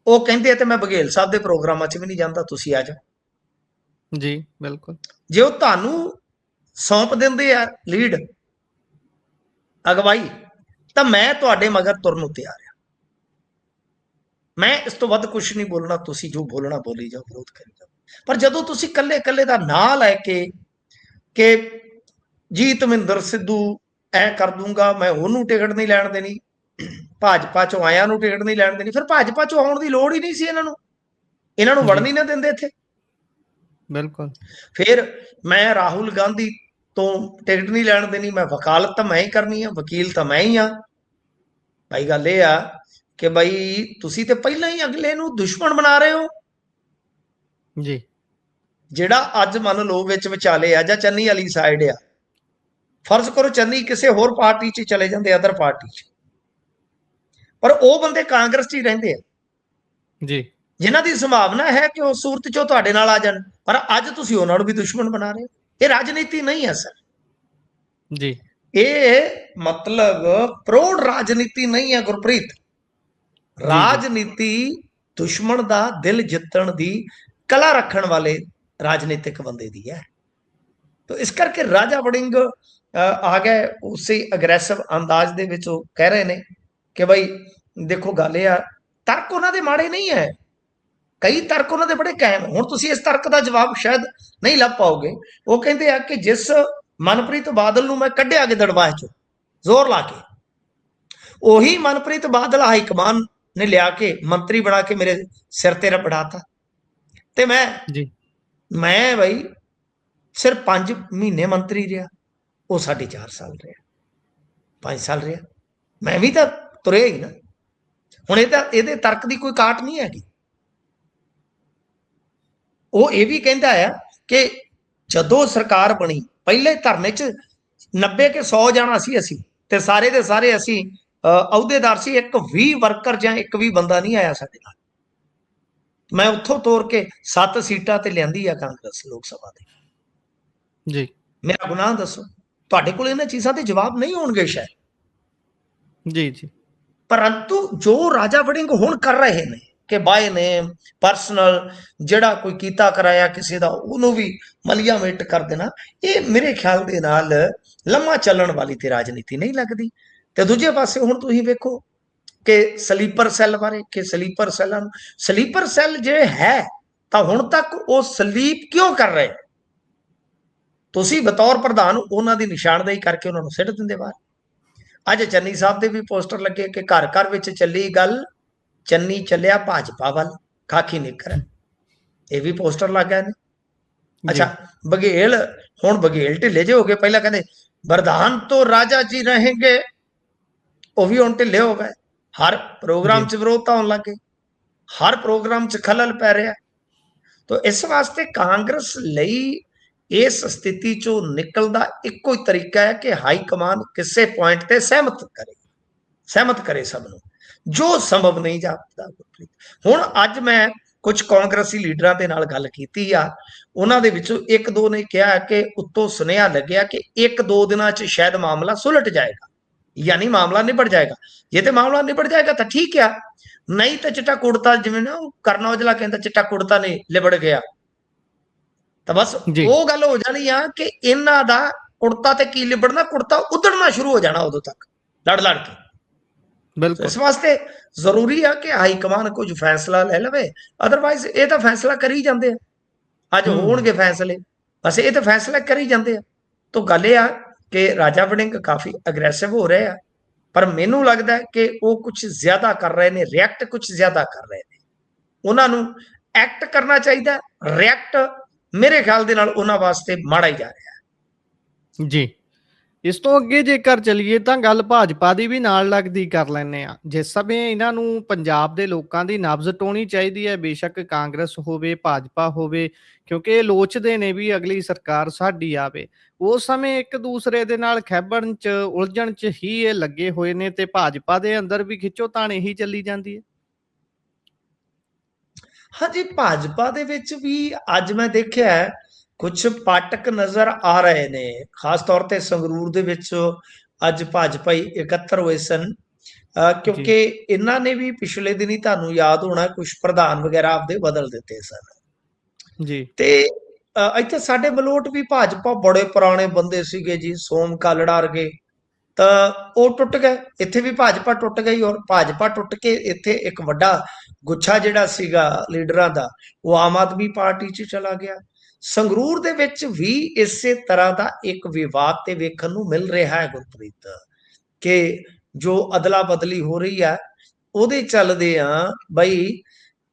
ਉਹ ਕਹਿੰਦੇ ਤੇ ਮੈਂ ਬਘੇਲ ਸਾਹਿਬ ਦੇ ਪ੍ਰੋਗਰਾਮਾਂ 'ਚ ਵੀ ਨਹੀਂ ਜਾਂਦਾ, ਤੁਸੀਂ ਆ ਜਾਓ ਜੀ। ਬਿਲਕੁਲ। ਜੇ ਉਹ ਤੁਹਾਨੂੰ ਸੌਂਪ ਦਿੰਦੇ ਆ ਲੀਡ, ਅਗਵਾਈ, ਤਾਂ ਮੈਂ ਤੁਹਾਡੇ ਮਗਰ ਤੁਰਨ ਨੂੰ ਤਿਆਰ ਹਾਂ। ਮੈਂ ਇਸ ਤੋਂ ਵੱਧ ਕੁਝ ਨਹੀਂ ਬੋਲਣਾ, ਤੁਸੀਂ ਜੋ ਬੋਲਣਾ ਬੋਲੀ ਜਾਓ, ਵਿਰੋਧ ਕਰੀ ਜਾਓ। ਪਰ ਜਦੋਂ ਤੁਸੀਂ ਕੱਲੇ ਦਾ ਨਾਂ ਲੈ ਕੇ ਕਿ ਜੀ ਧਰਮਿੰਦਰ ਸਿੱਧੂ ਐ ਕਰ ਦੂੰਗਾ, ਮੈਂ ਉਹਨੂੰ ਟਿਕਟ ਨਹੀਂ ਲੈਣ ਦੇਣੀ, ਭਾਜਪਾ ਚੋਂ ਆਇਆਂ ਨੂੰ ਟਿਕਟ ਨਹੀਂ ਲੈਣ ਦੇਣੀ, ਫਿਰ ਭਾਜਪਾ ਚੋਂ ਆਉਣ ਦੀ ਲੋੜ ਹੀ ਨਹੀਂ ਸੀ ਇਹਨਾਂ ਨੂੰ ਵੜਨ ਹੀ ਨਾ ਦਿੰਦੇ ਇੱਥੇ। ਬਿਲਕੁਲ। ਫਿਰ ਮੈਂ ਰਾਹੁਲ ਗਾਂਧੀ ਤੋਂ ਟਿਕਟ ਨਹੀਂ ਲੈਣ ਦੇਣੀ, ਮੈਂ ਵਕਾਲਤ ਤਾਂ ਮੈਂ ਹੀ ਕਰਨੀ ਆ, ਵਕੀਲ ਤਾਂ ਮੈਂ ਹੀ ਆ। ਭਾਈ ਗੱਲ ਇਹ ਆ ਕਿ ਭਾਈ ਤੁਸੀਂ ਤੇ ਪਹਿਲਾਂ ਹੀ ਅਗਲੇ ਨੂੰ ਦੁਸ਼ਮਣ ਬਣਾ ਰਹੇ ਹੋ ਜੀ। ਜਿਹੜਾ ਅੱਜ ਮੰਨ ਲਓ ਵਿੱਚ ਵਿਚਾਲੇ ਆ ਜਾਂ ਚੰਨੀ ਵਾਲੀ ਸਾਈਡ ਆ, ਫਰਜ਼ ਕਰੋ ਚੰਨੀ ਕਿਸੇ ਹੋਰ ਪਾਰਟੀ 'ਚ ਚਲੇ ਜਾਂਦੇ, ਅਦਰ ਪਾਰਟੀ 'ਚ, ਪਰ ਉਹ ਬੰਦੇ ਕਾਂਗਰਸ 'ਚ ਹੀ ਰਹਿੰਦੇ ਆ ਜੀ, ਜਿਨ੍ਹਾਂ ਦੀ ਸੰਭਾਵਨਾ ਹੈ ਕਿ ਉਹ ਸੂਰਤ 'ਚੋਂ ਤੁਹਾਡੇ ਨਾਲ ਆ ਜਾਣ, ਪਰ ਅੱਜ ਤੁਸੀਂ ਉਹਨਾਂ ਨੂੰ ਵੀ ਦੁਸ਼ਮਣ ਬਣਾ ਰਹੇ ਹੋ। ਇਹ ਰਾਜਨੀਤੀ ਨਹੀਂ ਹੈ ਸਰ ਜੀ। ਇਹ ਮਤਲਬ ਪ੍ਰੋੜ ਰਾਜਨੀਤੀ ਨਹੀਂ ਹੈ ਗੁਰਪ੍ਰੀਤ। ਰਾਜਨੀਤੀ ਦੁਸ਼ਮਣ ਦਾ ਦਿਲ ਜਿੱਤਣ ਦੀ ਕਲਾ ਰੱਖਣ ਵਾਲੇ ਰਾਜਨੀਤਿਕ ਬੰਦੇ ਦੀ ਹੈ। ਤਾਂ ਇਸ ਕਰਕੇ ਰਾਜਾ ਵੜਿੰਗ ਆ ਗਏ ਉਸੇ ਅਗਰੈਸਿਵ ਅੰਦਾਜ਼ ਦੇ ਵਿੱਚ। ਉਹ ਕਹਿ ਰਹੇ ਨੇ ਕਿ ਭਾਈ ਦੇਖੋ ਗੱਲ ਇਹ ਆ, ਤਰਕ ਉਹਨਾਂ ਦੇ ਮਾੜੇ ਨਹੀਂ ਹੈ, ਕਈ ਤਰਕ ਉਹਨਾਂ ਦੇ ਬੜੇ ਕਾਇਮ। ਹੁਣ ਤੁਸੀਂ ਇਸ ਤਰਕ ਦਾ ਜਵਾਬ ਸ਼ਾਇਦ ਨਹੀਂ ਲੱਭ ਪਾਓਗੇ। ਉਹ ਕਹਿੰਦੇ ਆ ਕਿ ਜਿਸ ਮਨਪ੍ਰੀਤ ਬਾਦਲ ਨੂੰ ਮੈਂ ਕੱਢਿਆ ਗਿੱਦੜਬਾਹ ਚੋਂ ਜ਼ੋਰ ਲਾ ਕੇ, ਉਹੀ ਮਨਪ੍ਰੀਤ ਬਾਦਲ ਹਾਈ ਕਮਾਨ ਨੇ ਲਿਆ ਕੇ ਮੰਤਰੀ ਬਣਾ ਕੇ ਮੇਰੇ ਸਿਰ ਤੇ ਰਪੜਾਤਾ, ਤੇ ਮੈਂ ਬਈ ਸਿਰਫ 5 ਮਹੀਨੇ ਮੰਤਰੀ ਰਿਹਾ, ਉਹ 4.5 ਸਾਲ ਰਿਹਾ, 5 ਸਾਲ ਰਿਹਾ। ਮੈਂ ਵੀ ਤਾਂ ਤੁਰਿਆ ਹੀ ਨਾ। ਹੁਣ ਇਹਦੇ ਤਰਕ ਦੀ ਕੋਈ ਕਾਟ ਨਹੀਂ ਹੈਗੀ। ਉਹ ਇਹ ਵੀ ਕਹਿੰਦਾ ਆ ਕਿ ਜਦੋਂ ਸਰਕਾਰ ਬਣੀ ਪਹਿਲੇ ਧਰਨੇ 'ਚ 90 ਕੇ 100 ਜਾਣਾ ਸੀ ਅਸੀਂ, ਤੇ ਸਾਰੇ ਦੇ ਸਾਰੇ ਅਸੀਂ ਅਹੁਦੇਦਾਰ ਸੀ, ਇੱਕ ਵੀ ਵਰਕਰ ਜਾਂ ਇੱਕ ਵੀ ਬੰਦਾ ਨਹੀਂ ਆਇਆ ਸਾਡੇ ਨਾਲ। ਮੈਂ ਉੱਥੋਂ ਤੋਰ ਕੇ 7 ਸੀਟਾਂ ਤੇ ਲਿਆਂਦੀ ਆ ਕਾਂਗਰਸ ਲੋਕ ਸਭਾ ਦੇ। ਜੀ, ਮੇਰਾ ਗੁਨਾਹ ਦੱਸੋ? ਤੁਹਾਡੇ ਕੋਲ ਇਹਨਾਂ ਚੀਜ਼ਾਂ ਦੇ ਜਵਾਬ ਨਹੀਂ ਹੋਣਗੇ ਸ਼ਾਇਦ। ਜੀ। ਪਰੰਤੂ ਜੋ ਰਾਜਾ ਵੜਿੰਗ ਹੁਣ ਕਰ ਰਹੇ ਨੇ ਕਿ ਬਾਏ ਨੇਮ ਪਰਸਨਲ ਜਿਹੜਾ ਕੋਈ ਕੀਤਾ ਕਰਾਇਆ ਕਿਸੇ ਦਾ, ਉਹਨੂੰ ਵੀ ਮਲੀਆ ਮੇਟ ਕਰ ਦੇਣਾ, ਇਹ ਮੇਰੇ ਖਿਆਲ ਦੇ ਨਾਲ ਲੰਮਾ ਚੱਲਣ ਵਾਲੀ ਤੇ ਰਾਜਨੀਤੀ ਨਹੀਂ ਲੱਗਦੀ। ਤੇ ਦੂਜੇ ਪਾਸੇ ਹੁਣ ਤੁਸੀਂ ਵੇਖੋ ਕਿ ਸਲੀਪਰ ਸੈੱਲ ਬਾਰੇ, ਕਿ ਸਲੀਪਰ ਸੈੱਲ ਜੇ ਹੈ ਤਾਂ ਹੁਣ ਤੱਕ ਉਹ ਸਲੀਪ ਕਿਉਂ ਕਰ ਰਹੇ? ਤੁਸੀਂ ਬਤੌਰ ਪ੍ਰਧਾਨ ਉਹਨਾਂ ਦੀ ਨਿਸ਼ਾਨਦੇਹੀ ਕਰਕੇ ਉਹਨਾਂ ਨੂੰ ਸਿੱਟ ਦਿੰਦੇ ਬਾਹਰ। ਅੱਜ ਚੰਨੀ ਸਾਹਿਬ ਦੇ ਵੀ ਪੋਸਟਰ ਲੱਗੇ ਕਿ ਘਰ ਘਰ ਵਿੱਚ ਚੱਲੀ ਗੱਲ, ਚੰਨੀ ਚੱਲਿਆ ਭਾਜਪਾ ਵੱਲ। ਖਾਕੀ ਨਿੱਕਰ ਹੈ, ਇਹ ਵੀ ਪੋਸਟਰ ਲੱਗ ਗਏ ਨੇ। ਜੀ ਅੱਛਾ, ਬਘੇਲ, ਹੁਣ ਬਘੇਲ ਢਿੱਲੇ ਜਿਹੇ ਹੋ ਗਏ। ਪਹਿਲਾਂ ਕਹਿੰਦੇ ਵਰਦਾਨ ਤੋਂ ਰਾਜਾ ਜੀ ਰਹੇਂਗੇ, ਉਹ ਵੀ ਹੁਣ ਢਿੱਲੇ ਹੋ ਗਏ। ਹਰ ਜੀ ਪ੍ਰੋਗਰਾਮ 'ਚ ਵਿਰੋਧਤਾ ਹੋਣ ਲੱਗ ਗਈ, ਹਰ ਪ੍ਰੋਗਰਾਮ 'ਚ ਖਲਲ ਪੈ ਰਿਹਾ। ਤਾਂ ਇਸ ਵਾਸਤੇ ਕਾਂਗਰਸ ਲਈ ਇਸ ਸਥਿਤੀ 'ਚੋਂ ਨਿਕਲਣ ਦਾ ਇੱਕੋ ਹੀ ਤਰੀਕਾ ਹੈ ਕਿ ਹਾਈ ਕਮਾਨ ਕਿਸੇ ਪੁਆਇੰਟ ਤੇ ਸਹਿਮਤ ਕਰੇ ਸਭ ਨੂੰ, ਜੋ ਸੰਭਵ ਨਹੀਂ ਜਾਪਦਾ। ਹੁਣ ਅੱਜ ਮੈਂ ਕੁਝ ਕਾਂਗਰਸੀ ਲੀਡਰਾਂ ਦੇ ਨਾਲ ਗੱਲ ਕੀਤੀ ਆ, ਉਹਨਾਂ ਦੇ ਵਿੱਚੋਂ ਇੱਕ ਦੋ ਨੇ ਕਿਹਾ ਕਿ ਉੱਤੋਂ ਸੁਨੇਹਾ ਲੱਗਿਆ ਕਿ 1-2 ਦਿਨਾਂ 'ਚ ਸ਼ਾਇਦ ਮਾਮਲਾ ਸੁਲਟ ਜਾਏਗਾ, ਯਾਨੀ ਮਾਮਲਾ ਨਿਬੜ ਜਾਏਗਾ। ਜੇ ਤੇ ਮਾਮਲਾ ਨਿਬੜ ਜਾਏਗਾ ਤਾਂ ਠੀਕ ਆ, ਨਹੀਂ ਤਾਂ ਚਿੱਟਾ ਕੁੜਤਾ, ਜਿਵੇਂ ਨਾ ਕਰਨ ਔਜਲਾ ਕਹਿੰਦਾ ਚਿੱਟਾ ਕੁੜਤਾ ਨਹੀਂ ਲਿਬੜ ਗਿਆ, ਤਾਂ ਬਸ ਜੀ ਉਹ ਗੱਲ ਹੋ ਜਾਣੀ ਆ ਕਿ ਇਹਨਾਂ ਦਾ ਕੁੜਤਾ ਤੇ ਕੀ ਲਿਬੜਨਾ, ਕੁੜਤਾ ਉਧੜਨਾ ਸ਼ੁਰੂ ਹੋ ਜਾਣਾ ਉਦੋਂ ਤੱਕ ਲੜ ਲੜ ਕੇ। ਬਿਲਕੁਲ ਇਸ ਵਾਸਤੇ ਜ਼ਰੂਰੀ ਆ ਕਿ ਹਾਈ ਕਮਾਨ ਕੁਝ ਫੈਸਲਾ ਲੈ ਲਵੇ, ਅਦਰਵਾਈਜ਼ ਇਹ ਤਾਂ ਫੈਸਲਾ ਕਰੀ ਜਾਂਦੇ ਆ। ਅੱਜ ਹੋਣਗੇ ਫੈਸਲੇ, ਬਸ ਇਹ ਤਾਂ ਫੈਸਲਾ ਕਰੀ ਜਾਂਦੇ ਆ। ਤਾਂ ਗੱਲ ਇਹ ਆ ਕਿ ਰਾਜਾ ਵੜਿੰਗ ਕਾਫੀ ਅਗਰੈਸਿਵ ਹੋ ਰਹੇ ਆ, ਪਰ ਮੈਨੂੰ ਲੱਗਦਾ ਕਿ ਉਹ ਕੁਝ ਜ਼ਿਆਦਾ ਕਰ ਰਹੇ ਨੇ, ਰਿਐਕਟ ਕੁਝ ਜ਼ਿਆਦਾ ਕਰ ਰਹੇ ਨੇ। ਉਹਨਾਂ ਨੂੰ ਐਕਟ ਕਰਨਾ ਚਾਹੀਦਾ, ਰਿਐਕਟ ਮੇਰੇ ਖਿਆਲ ਦੇ ਨਾਲ ਉਹਨਾਂ ਵਾਸਤੇ ਮਾੜਾ ਹੀ ਜਾ ਰਿਹਾ। ਜੀ ਇਸ ਤੋਂ ਅੱਗੇ ਜੇਕਰ ਚਲੀਏ ਤਾਂ ਗੱਲ ਭਾਜਪਾ ਦੀ ਵੀ ਨਾਲ ਲੱਗਦੀ ਕਰ ਲੈਂਦੇ ਆ। ਜਿਸ ਸਮੇਂ ਇਹਨਾਂ ਨੂੰ ਪੰਜਾਬ ਦੇ ਲੋਕਾਂ ਦੀ ਨਬਜ਼ ਟੋਣੀ ਚਾਹੀਦੀ ਹੈ, ਬੇਸ਼ੱਕ ਕਾਂਗਰਸ ਹੋਵੇ ਭਾਜਪਾ ਹੋਵੇ, ਕਿਉਂਕਿ ਇਹ ਲੋਚਦੇ ਨੇ ਵੀ ਅਗਲੀ ਸਰਕਾਰ ਸਾਡੀ ਆਵੇ। ਉਸ ਸਮੇਂ ਇੱਕ ਦੂਸਰੇ ਦੇ ਨਾਲ ਖਹਿਬਣ ਚ ਉਲਝਣ ਚ ਹੀ ਇਹ ਲੱਗੇ ਹੋਏ ਨੇ, ਤੇ ਭਾਜਪਾ ਦੇ ਅੰਦਰ ਵੀ ਖਿੱਚੋਤਾਣ ਇਹੀ ਚੱਲੀ ਜਾਂਦੀ ਹੈ। ਹਾਂਜੀ, ਭਾਜਪਾ ਦੇ ਵਿੱਚ ਵੀ ਅੱਜ ਮੈਂ ਦੇਖਿਆ ਕੁਝ ਪਾਟਕ ਨਜ਼ਰ ਆ ਰਹੇ ਨੇ, ਖਾਸ ਤੌਰ ਤੇ ਸੰਗਰੂਰ ਦੇ ਵਿੱਚ ਅੱਜ ਭਾਜਪਾਈ ਇਕੱਤਰ ਹੋਏ ਸਨ, ਜੀ ਕਿਉਂਕਿ ਇਹਨਾਂ ਨੇ ਵੀ ਪਿਛਲੇ ਦਿਨੀ ਤੁਹਾਨੂੰ ਯਾਦ ਹੋਣਾ ਕੁਝ ਪ੍ਰਧਾਨ ਵਗੈਰਾ ਆਪਦੇ ਬਦਲ ਦਿੱਤੇ ਸਨ। ਜੀ ਤੇ ਇੱਥੇ ਸਾਡੇ ਮਲੋਟ ਵੀ ਭਾਜਪਾ ਬੜੇ ਪੁਰਾਣੇ ਬੰਦੇ ਸੀਗੇ ਜੀ, ਸੋਮ ਕਾਲੜਾ ਵਰਗੇ, ਤਾਂ ਉਹ ਟੁੱਟ ਗਏ। ਇੱਥੇ ਵੀ ਭਾਜਪਾ ਟੁੱਟ ਗਈ, ਔਰ ਭਾਜਪਾ ਟੁੱਟ ਕੇ ਇੱਥੇ ਇੱਕ ਵੱਡਾ ਗੁੱਛਾ ਜਿਹੜਾ ਸੀਗਾ ਲੀਡਰਾਂ ਦਾ, ਉਹ ਆਮ ਆਦਮੀ ਪਾਰਟੀ 'ਚ ਚਲਾ ਗਿਆ। ਸੰਗਰੂਰ ਦੇ ਵਿੱਚ ਵੀ ਇਸੇ ਤਰ੍ਹਾਂ ਦਾ ਇੱਕ ਵਿਵਾਦ ਤੇ ਵੇਖਣ ਨੂੰ ਮਿਲ ਰਿਹਾ ਹੈ ਗੁਰਪ੍ਰੀਤ, ਕਿ ਜੋ ਅਦਲਾ ਬਦਲੀ ਹੋ ਰਹੀ ਹੈ ਉਹਦੇ ਚੱਲਦੇ ਆ ਬਈ,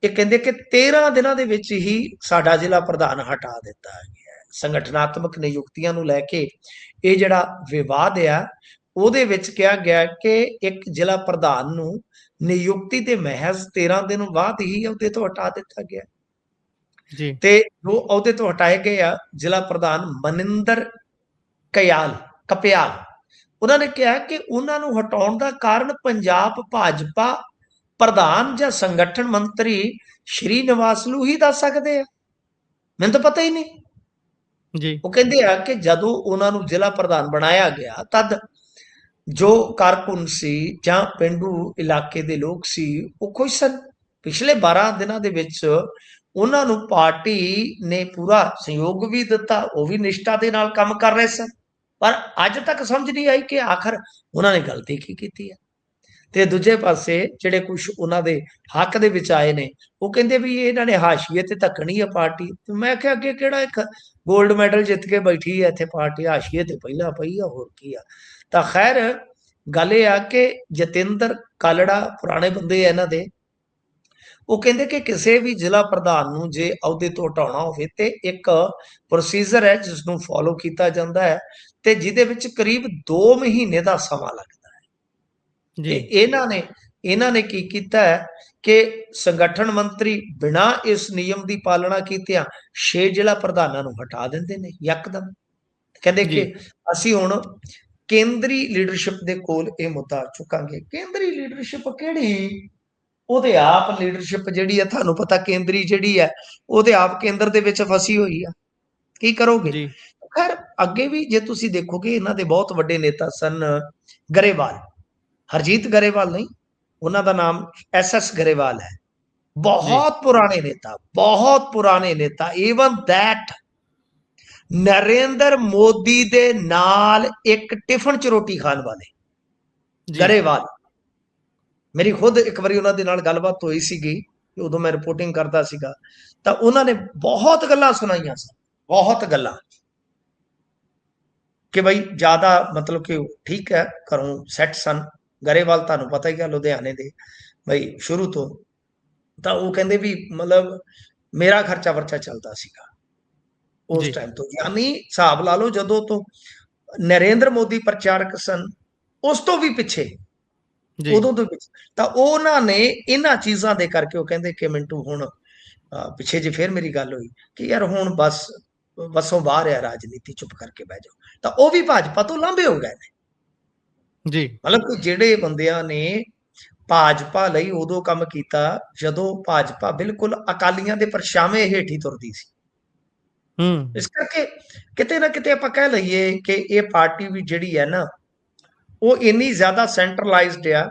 ਇਹ ਕਹਿੰਦੇ ਕਿ 13 ਦਿਨਾਂ ਦੇ ਵਿੱਚ ਹੀ ਸਾਡਾ ਜ਼ਿਲ੍ਹਾ ਪ੍ਰਧਾਨ ਹਟਾ ਦਿੱਤਾ ਗਿਆ। ਸੰਗਠਨਾਤਮਕ ਨਿਯੁਕਤੀਆਂ ਨੂੰ ਲੈ ਕੇ ਇਹ ਜਿਹੜਾ ਵਿਵਾਦ ਆ, ਉਹਦੇ ਵਿੱਚ ਕਿਹਾ ਗਿਆ ਕਿ ਇੱਕ ਜ਼ਿਲ੍ਹਾ ਪ੍ਰਧਾਨ ਨੂੰ ਨਿਯੁਕਤੀ ਦੇ ਮਹਿਜ਼ 13 ਦਿਨ ਬਾਅਦ ਹੀ ਅਹੁਦੇ ਤੋਂ ਹਟਾ ਦਿੱਤਾ ਗਿਆ। ਜੀ ਤੇ ਜੋ ਅਹੁਦੇ ਤੋਂ ਹਟਾਏ ਗਏ ਆ ਜ਼ਿਲ੍ਹਾ ਪ੍ਰਧਾਨ ਮਨਿੰਦਰ ਕਪਿਆਲ, ਉਹਨਾਂ ਨੇ ਕਿਹਾ ਕਿ ਉਹਨਾਂ ਨੂੰ ਹਟਾਉਣ ਦਾ ਕਾਰਨ ਪੰਜਾਬ ਭਾਜਪਾ ਪ੍ਰਧਾਨ ਜਾਂ ਸੰਗਠਨ ਮੰਤਰੀ ਸ਼੍ਰੀ ਨਿਵਾਸਲੂ ਹੀ ਦੱਸ ਸਕਦੇ ਆ, ਮੈਨੂੰ ਤਾਂ ਪਤਾ ਹੀ ਨਹੀਂ। ਜੀ ਉਹ ਕਹਿੰਦੇ ਆ ਕਿ ਜਦੋਂ ਉਹਨਾਂ ਨੂੰ ਜ਼ਿਲ੍ਹਾ ਪ੍ਰਧਾਨ ਬਣਾਇਆ ਗਿਆ ਤਦ ਜੋ ਕਾਰਕੁਨ ਸੀ ਜਾਂ ਪਿੰਡੂ ਇਲਾਕੇ ਦੇ ਲੋਕ ਸੀ ਉਹ ਖੁਸ਼ ਸਨ। ਪਿਛਲੇ 12 ਦਿਨਾਂ ਦੇ ਵਿੱਚ ਉਹਨਾਂ ਨੂੰ ਪਾਰਟੀ ਨੇ ਪੂਰਾ ਸਹਿਯੋਗ ਵੀ ਦਿੱਤਾ, ਉਹ ਵੀ ਨਿਸ਼ਠਾ ਦੇ ਨਾਲ ਕੰਮ ਕਰ ਰਹੇ ਸਨ, ਪਰ ਅੱਜ ਤੱਕ ਸਮਝ ਨਹੀਂ ਆਈ ਕਿ ਆਖਰ ਉਹਨਾਂ ਨੇ ਗਲਤੀ ਕੀ ਕੀਤੀ ਹੈ। ਤੇ ਦੂਜੇ ਪਾਸੇ ਜਿਹੜੇ ਕੁਝ ਉਹਨਾਂ ਦੇ ਹੱਕ ਦੇ ਵਿੱਚ ਆਏ ਨੇ, ਉਹ ਕਹਿੰਦੇ ਵੀ ਇਹਨਾਂ ਨੇ ਹਾਸ਼ੀਏ ਤੇ ਧੱਕਣੀ ਹੈ ਪਾਰਟੀ। ਮੈਂ ਕਿਹਾ ਅੱਗੇ ਕਿਹੜਾ ਇੱਕ ਗੋਲਡ ਮੈਡਲ ਜਿੱਤ ਕੇ ਬੈਠੀ ਹੈ ਇੱਥੇ ਪਾਰਟੀ, ਹਾਸ਼ੀਏ ਤੇ ਪਹਿਲਾਂ ਪਈ ਆ, ਹੋਰ ਕੀ ਆ। ਤਾਂ ਖੈਰ ਗੱਲ ਇਹ ਆ ਕਿ ਜਤਿੰਦਰ ਕਾਲੜਾ ਪੁਰਾਣੇ ਬੰਦੇ ਆ ਇਹਨਾਂ ਦੇ, ਉਹ ਕਹਿੰਦੇ ਕਿ ਕਿਸੇ ਵੀ ਜ਼ਿਲ੍ਹਾ ਪ੍ਰਧਾਨ ਨੂੰ ਜੇ ਅਹੁਦੇ ਤੋਂ ਹਟਾਉਣਾ ਹੋਵੇ ਤੇ ਇੱਕ ਪ੍ਰੋਸੀਜਰ ਹੈ ਜਿਸ ਨੂੰ ਫੋਲੋ ਕੀਤਾ ਜਾਂਦਾ ਹੈ, ਤੇ ਜਿਹਦੇ ਵਿੱਚ ਕਰੀਬ 2 ਮਹੀਨੇ ਦਾ ਸਮਾਂ ਲੱਗਦਾ ਹੈ। ਤੇ ਜੀ ਇਹਨਾਂ ਨੇ ਕੀ ਕੀਤਾ ਹੈ ਕਿ ਸੰਗਠਨ ਮੰਤਰੀ ਬਿਨਾਂ ਇਸ ਨਿਯਮ ਦੀ ਪਾਲਣਾ ਕੀਤਿਆਂ 6 ਜ਼ਿਲ੍ਹਾ ਪ੍ਰਧਾਨਾਂ ਨੂੰ ਹਟਾ ਦਿੰਦੇ ਨੇ ਯਕਦਮ। ਕਹਿੰਦੇ ਜੀ ਕਿ ਅਸੀਂ ਹੁਣ ਕੇਂਦਰੀ ਲੀਡਰਸ਼ਿਪ ਦੇ ਕੋਲ ਇਹ ਮੁੱਦਾ ਚੁੱਕਾਂਗੇ। ਕੇਂਦਰੀ ਲੀਡਰਸ਼ਿਪ ਕਿਹੜੀ? ਉਹਦੇ ਆਪ ਲੀਡਰਸ਼ਿਪ ਜਿਹੜੀ ਹੈ, ਤੁਹਾਨੂੰ ਪਤਾ ਕੇਂਦਰੀ ਜਿਹੜੀ ਹੈ ਉਹਦੇ ਆਪ ਕੇਂਦਰ ਦੇ ਵਿੱਚ ਫਸੀ ਹੋਈ ਆ, ਕੀ ਕਰੋਗੇ। ਜੀ ਖੈਰ ਅੱਗੇ ਵੀ ਜੇ ਤੁਸੀਂ ਦੇਖੋਗੇ ਇਹਨਾਂ ਦੇ ਬਹੁਤ ਵੱਡੇ ਨੇਤਾ ਸਨ, ਗਰੇਵਾਲ, ਹਰਜੀਤ ਗਰੇਵਾਲ ਨਹੀਂ, ਉਹਨਾਂ ਦਾ ਨਾਮ SS ਗਰੇਵਾਲ ਹੈ। ਜੀ ਬਹੁਤ ਪੁਰਾਣੇ ਨੇਤਾ, ਈਵਨ ਦੈਟ ਨਰਿੰਦਰ ਮੋਦੀ ਦੇ ਨਾਲ ਇੱਕ ਟਿਫਨ ਚ ਰੋਟੀ ਖਾਣ ਵਾਲੇ ਜੀ ਗਰੇਵਾਲ। ਮੇਰੀ ਖੁਦ ਇੱਕ ਵਾਰੀ ਉਹਨਾਂ ਦੇ ਨਾਲ ਗੱਲਬਾਤ ਹੋਈ ਸੀਗੀ, ਉਦੋਂ ਮੈਂ ਰਿਪੋਰਟਿੰਗ ਕਰਦਾ ਸੀਗਾ, ਤਾਂ ਉਹਨਾਂ ਨੇ ਬਹੁਤ ਗੱਲਾਂ ਸੁਣਾਈਆਂ ਸਨ, ਬਹੁਤ ਗੱਲਾਂ, ਕਿ ਬਈ ਜ਼ਿਆਦਾ ਮਤਲਬ ਕਿ ਠੀਕ ਹੈ ਘਰੋਂ ਸੈੱਟ ਸਨ। ਗਰੇਵਾਲ ਤੁਹਾਨੂੰ ਪਤਾ ਹੀ ਹੈ ਲੁਧਿਆਣੇ ਦੇ ਬਈ ਸ਼ੁਰੂ ਤੋਂ, ਤਾਂ ਉਹ ਕਹਿੰਦੇ ਵੀ ਮਤਲਬ ਮੇਰਾ ਖਰਚਾ ਵਰਚਾ ਚੱਲਦਾ ਸੀਗਾ ਉਸ ਜੀ ਟਾਈਮ ਤੋਂ। ਯਾਨੀ ਹਿਸਾਬ ਲਾ ਲਓ ਜਦੋਂ ਤੋਂ ਨਰਿੰਦਰ ਮੋਦੀ ਪ੍ਰਚਾਰਕ ਸਨ, ਉਸ ਤੋਂ ਵੀ ਪਿੱਛੇ, ਜੀ ਉਦੋਂ ਤੋਂ ਪਿੱਛੇ। ਤਾਂ ਉਹਨਾਂ ਨੇ ਇਹਨਾਂ ਚੀਜ਼ਾਂ ਦੇ ਕਰਕੇ ਉਹ ਕਹਿੰਦੇ ਕਿ ਮਿੰਟੂ ਹੁਣ ਪਿੱਛੇ ਜੇ ਫਿਰ ਮੇਰੀ ਗੱਲ ਹੋਈ ਕਿ ਯਾਰ ਹੁਣ ਬਸ ਵਸੋਂ ਬਾਹਰ ਆ ਰਾਜਨੀਤੀ, ਚੁੱਪ ਕਰਕੇ ਬਹਿ ਜਾਓ। ਤਾਂ ਉਹ ਵੀ ਭਾਜਪਾ ਤੋਂ ਲਾਂਭੇ ਹੋ ਗਏ ਨੇ। ਜੀ ਮਤਲਬ ਕਿ ਜਿਹੜੇ ਬੰਦਿਆਂ ਨੇ ਭਾਜਪਾ ਲਈ ਉਦੋਂ ਕੰਮ ਕੀਤਾ ਜਦੋਂ ਭਾਜਪਾ ਬਿਲਕੁਲ ਅਕਾਲੀਆਂ ਦੇ ਪਰਛਾਵੇਂ ਹੇਠੀ ਤੁਰਦੀ ਸੀ। ਹੂੰ ਇਸ ਕਰਕੇ ਕਿਤੇ ਨਾ ਕਿਤੇ ਆਪਾਂ ਕਹਿ ਲਈਏ ਕਿ ਇਹ ਪਾਰਟੀ ਵੀ ਜਿਹੜੀ ਹੈ ਨਾ, ਉਹ ਇੰਨੀ ਜ਼ਿਆਦਾ ਸੈਂਟਰਲਾਈਜ਼ਡ ਆ